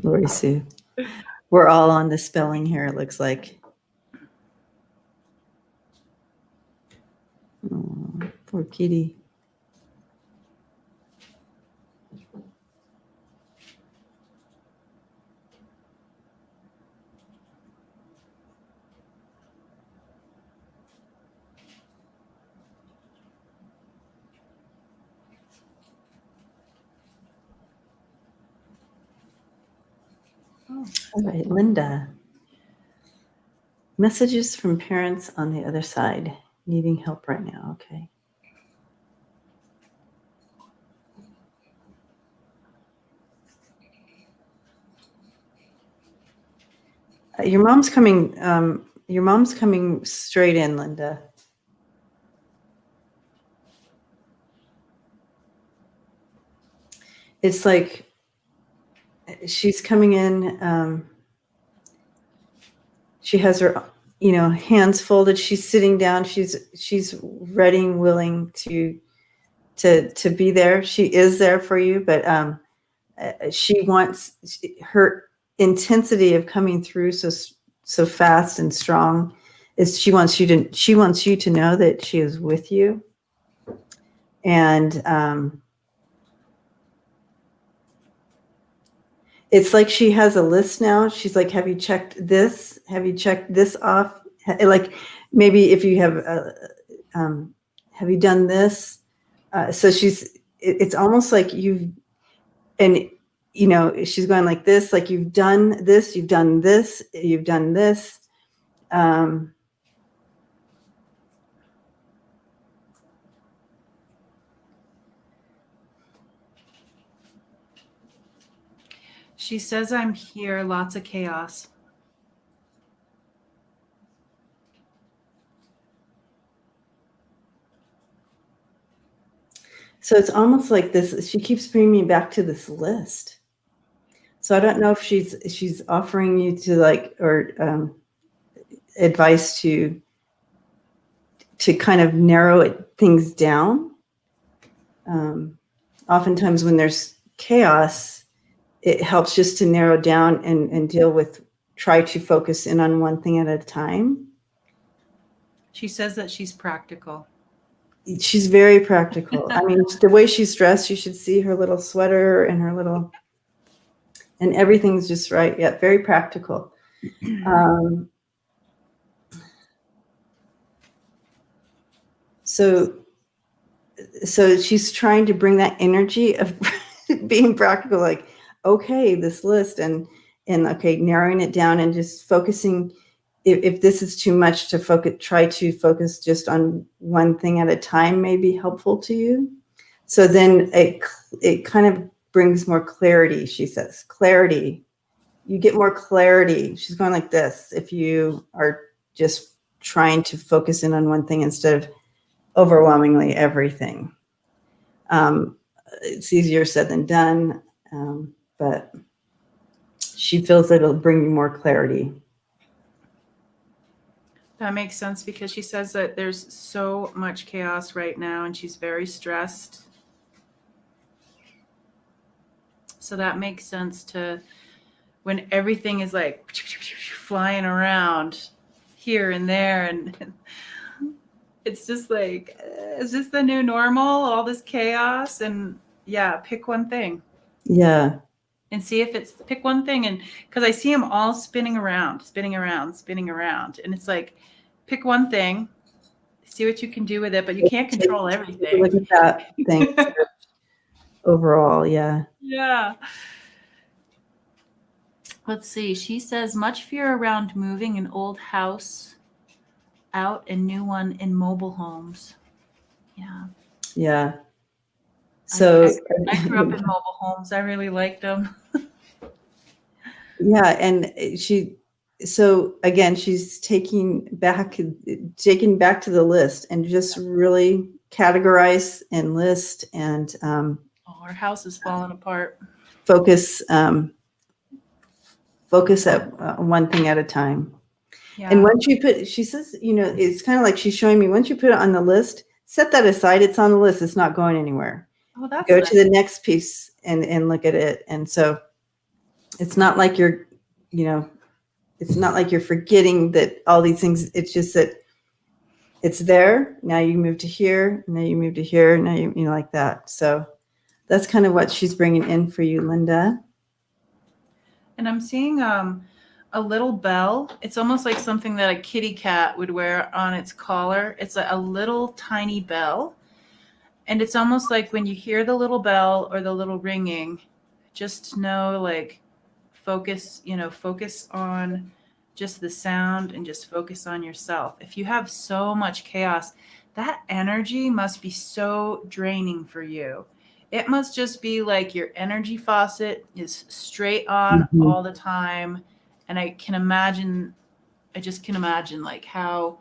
Lori Sue. We're all on the spelling here, it looks like. Oh, poor kitty. All right, Linda. Messages from parents on the other side, needing help right now. Okay. Your mom's coming. Your mom's coming straight in, Linda. It's like she's coming in. She has her, hands folded. She's sitting down. She's ready and willing to be there. She is there for you, but she wants her intensity of coming through so fast and strong. Is she wants you to know that she is with you, and it's like she has a list now. She's like, have you checked this? Have you checked this off? Like maybe if you have you done this? So it's almost like she's going like this, like you've done this, you've done this, you've done this. She says I'm here, lots of chaos. So it's almost like this, she keeps bringing me back to this list. So I don't know if she's offering you to or advice to kind of narrow things down. Oftentimes when there's chaos, it helps just to narrow down and try to focus in on one thing at a time. She says that she's practical. She's very practical. I mean, the way she's dressed, you should see her little sweater and her little And everything's just right. Yeah, very practical. So she's trying to bring that energy of being practical, like, okay, this list and okay, narrowing it down and just focusing. If this is too much to focus, try to focus just on one thing at a time may be helpful to you. So then it kind of brings more clarity, she says. Clarity. You get more clarity. She's going like this. If you are just trying to focus in on one thing instead of overwhelmingly everything. It's easier said than done, but she feels that it'll bring you more clarity. That makes sense because she says that there's so much chaos right now and she's very stressed. So that makes sense to when everything is like flying around here and there, and it's just like, it's just the new normal, all this chaos. And yeah, pick one thing. Yeah. And see if it's, pick one thing. And because I see them all spinning around. And it's like, pick one thing, see what you can do with it, but you can't control everything. Look at that thing overall. Yeah. Yeah. Let's see. She says much fear around moving an old house out and new one in mobile homes. Yeah. Yeah. So I grew up in mobile homes. I really liked them. Yeah, and so again, she's taking back to the list and just really categorize and list and Our house is falling apart. focus at one thing at a time. Yeah. And once you put, she says, it's kind of like she's showing me, once you put it on the list, set that aside. It's on the list. It's not going anywhere. Oh, that's Go nice. to the next piece and look at it. And so it's not like you're, it's not like you're forgetting that all these things. It's just that it's there. Now you move to here. Now you move to here. Now you like that. So that's kind of what she's bringing in for you, Linda. And I'm seeing a little bell. It's almost like something that a kitty cat would wear on its collar. It's a little tiny bell. And it's almost like when you hear the little bell or the little ringing, just know, like, focus on just the sound and just focus on yourself. If you have so much chaos, that energy must be so draining for you. It must just be like your energy faucet is straight on all the time. And I just can imagine like how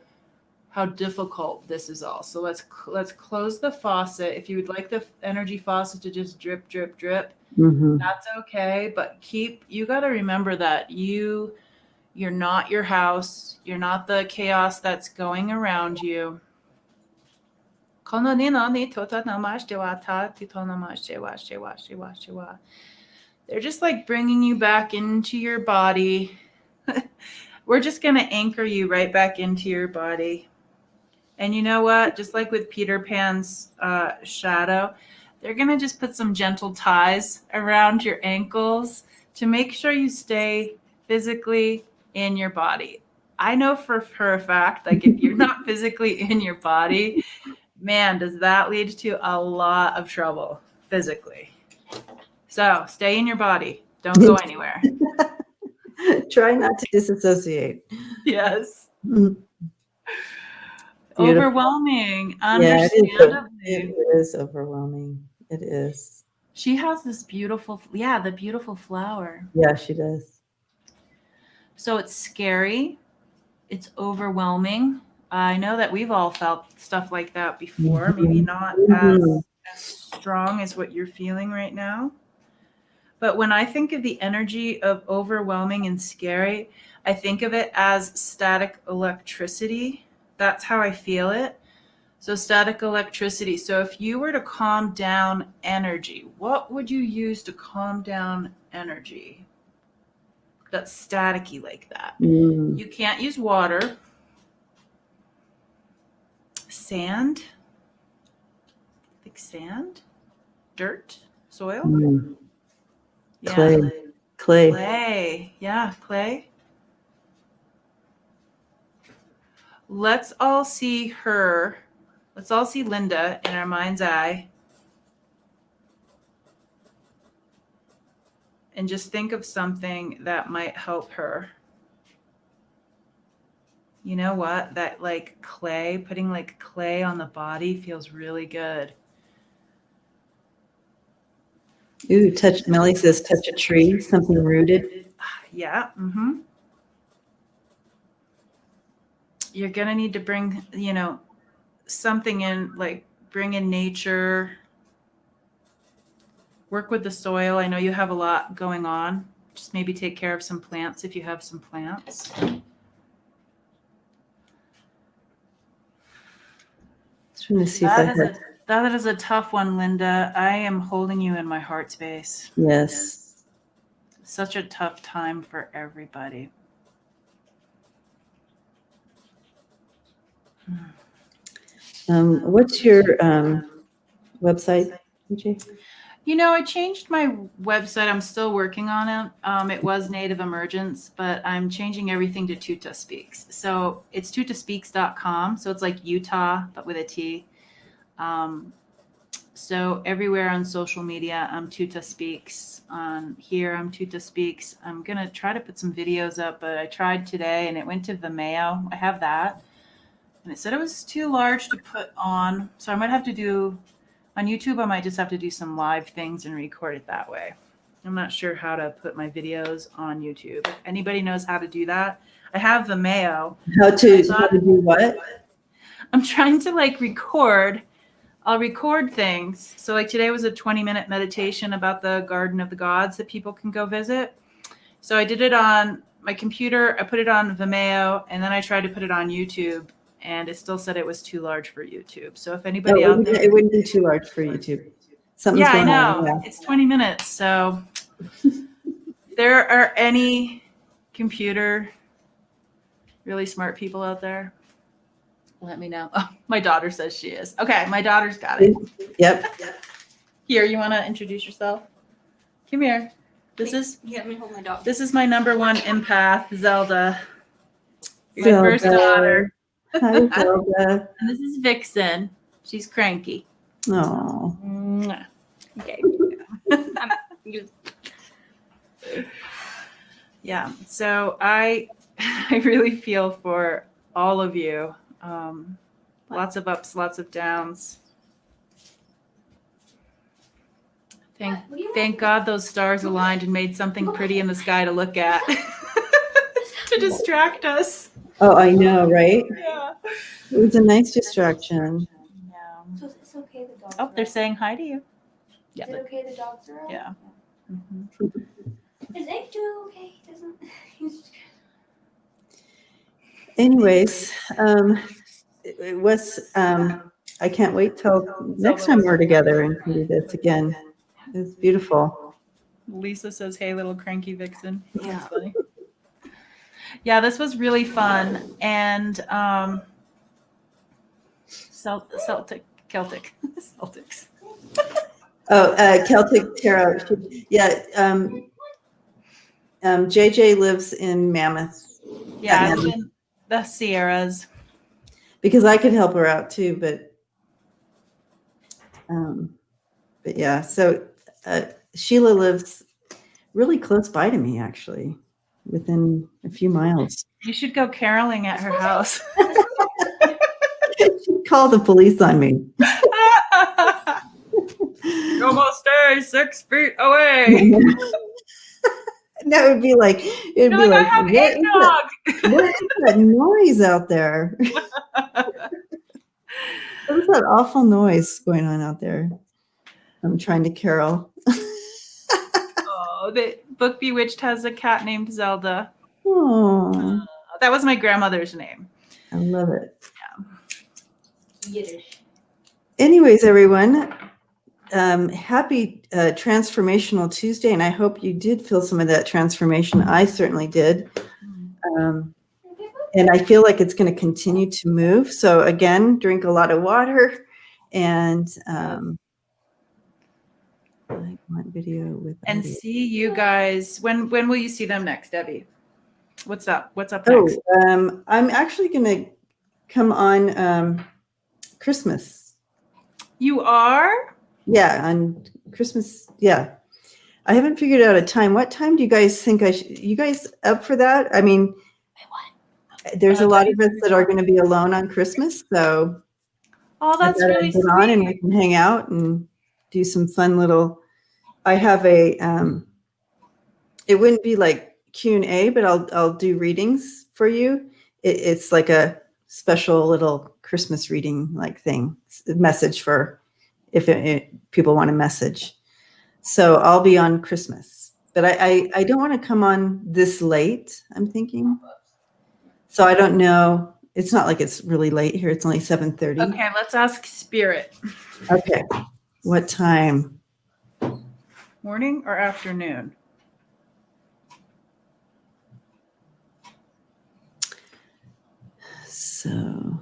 difficult this is all. So let's close the faucet. If you would like the energy faucet to just drip, drip, drip, that's okay. But you got to remember that you're not your house. You're not the chaos that's going around you. They're just like bringing you back into your body. We're just going to anchor you right back into your body. And you know what? Just like with Peter Pan's shadow, they're going to just put some gentle ties around your ankles to make sure you stay physically in your body. I know for a fact, like if you're not physically in your body, man, does that lead to a lot of trouble physically. So stay in your body. Don't go anywhere. Try not to disassociate. Yes. Beautiful. Overwhelming. Yeah, Understandably. it is overwhelming. It is. She has this beautiful, the beautiful flower. Yeah, she does. So it's scary. It's overwhelming. I know that we've all felt stuff like that before, maybe not as strong as what you're feeling right now. But when I think of the energy of overwhelming and scary, I think of it as static electricity. That's how I feel it. So static electricity. So if you were to calm down energy, what would you use to calm down energy that's staticky like that? You can't use water. Sand? Like sand? Dirt? Soil? Clay. Clay. Clay. Yeah, Clay. Let's all see her. Let's all see Linda in our mind's eye. And just think of something that might help her. You know what? That like clay, putting like clay on the body feels really good. Ooh, Melly says touch a tree, something rooted. Yeah. Mm-hmm. You're going to need to bring, something in, like bring in nature, work with the soil. I know you have a lot going on. Just maybe take care of some plants if you have some plants. Trying to see if I have. That is a tough one, Linda. I am holding you in my heart space. Yes. Such a tough time for everybody. What's your website, DJ? I changed my website. I'm still working on it. It was Native Emergence, but I'm changing everything to Tutor Speaks. So it's tutorspeaks.com. So it's like Utah, but with a T. So everywhere on social media, I'm Tutor Speaks. On here, I'm Tutor Speaks. I'm going to try to put some videos up, but I tried today and it went to Vimeo. I have that. And it said it was too large to put on. So I might have to do, on YouTube, I might just have to do some live things and record it that way. I'm not sure how to put my videos on YouTube. If anybody knows how to do that, I have Vimeo. How to do what? I'm trying to record. I'll record things. So today was a 20-minute meditation about the Garden of the Gods that people can go visit. So I did it on my computer. I put it on Vimeo, and then I tried to put it on YouTube, and it still said it was too large for YouTube. So if anybody out there, it wouldn't be too large for YouTube. Something's I going know. on. Yeah. It's 20 minutes. So there are any computer really smart people out there, let me know. Oh, my daughter says she is. Okay, my daughter's got it. Yep. Here, you want to introduce yourself? Come here. Let me hold my dog. This is my number one empath, Zelda. My first daughter. Hi, Zelda. And this is Vixen. She's cranky. Oh. Okay. Yeah. So I really feel for all of you. Lots of ups, lots of downs. Thank God those stars aligned and made something pretty in the sky to look at to distract us. Oh, I know, right? Yeah. It was a nice distraction. Yeah. So it's okay the dogs Oh, they're saying hi to you. Is it okay the dogs are out? Yeah. Is Egg doing okay? Doesn't Anyways, it was, I can't wait till next time we're together and can do this again. It's beautiful. Lisa says, "Hey, little cranky Vixen." Yeah. That's funny. Yeah, this was really fun. And Celtics. Oh, Celtic Tarot. Yeah. JJ lives in Mammoth. Yeah, it's in the Sierras. Because I could help her out too, but yeah. So Sheila lives really close by to me, actually, within a few miles. You should go caroling at her house. She'd call the police on me. You almost stay 6 feet away. That would be like, I have eggnog. What is that noise out there? What's that awful noise going on out there? I'm trying to carol. Oh, the book Bewitched has a cat named Zelda. Oh, That was my grandmother's name. I love it. Yeah. Yiddish. Anyways, everyone, happy Transformational Tuesday, and I hope you did feel some of that transformation. I certainly did. And I feel like it's going to continue to move. So again, drink a lot of water and I want video with And audio. see you guys. When will you see them next, Debbie? What's up? What's up Oh, next? I'm actually going to come on Christmas. You are? Yeah, on Christmas. Yeah. I haven't figured out a time. What time do you guys think you guys up for that? I mean, there's a lot of us that are going to be alone on Christmas, so Oh, I that's thought really I'd get on and we sweet. can hang out and do some fun little. I have a. It wouldn't be like Q&A, but I'll do readings for you. It's like a special little Christmas reading like thing, message for if people want a message. So I'll be on Christmas, but I don't want to come on this late, I'm thinking. So I don't know. It's not like it's really late here. It's only 7:30. Okay, let's ask Spirit. Okay. What time? Morning or afternoon? So,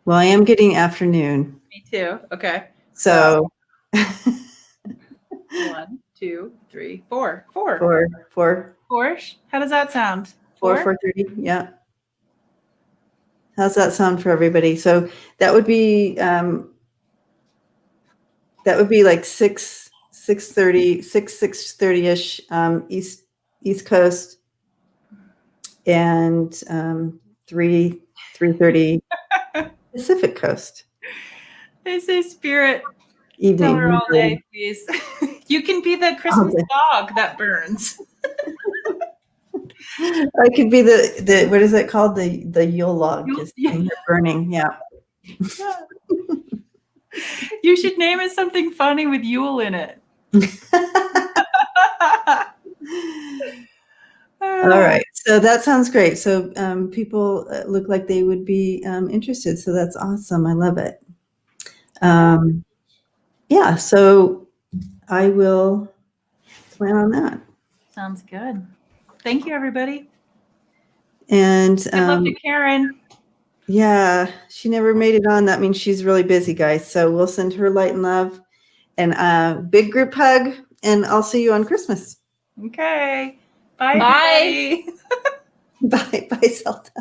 well, I am getting afternoon. Me too. Okay. So 1, 2, 3, 4. 4. four, 4-ish? How does that sound? 4:30. Yeah. How's that sound for everybody? So that would be like 6:30-ish East Coast, and 3:30 Pacific Coast. They say Spirit. Evening. Tell her all day, please. You can be the Christmas dog that burns. I could be the what is it called? The Yule log just sitting here burning. Yeah. You should name it something funny with Yule in it. All right. So that sounds great. So people look like they would be interested. So that's awesome. I love it. Yeah. So I will plan on that. Sounds good. Thank you, everybody. And Good luck to Karen. yeah, she never made it on. That means she's really busy, guys. So we'll send her light and love and a big group hug. And I'll see you on Christmas. Okay. Bye. Bye. Everybody. Bye. Bye, Zelda.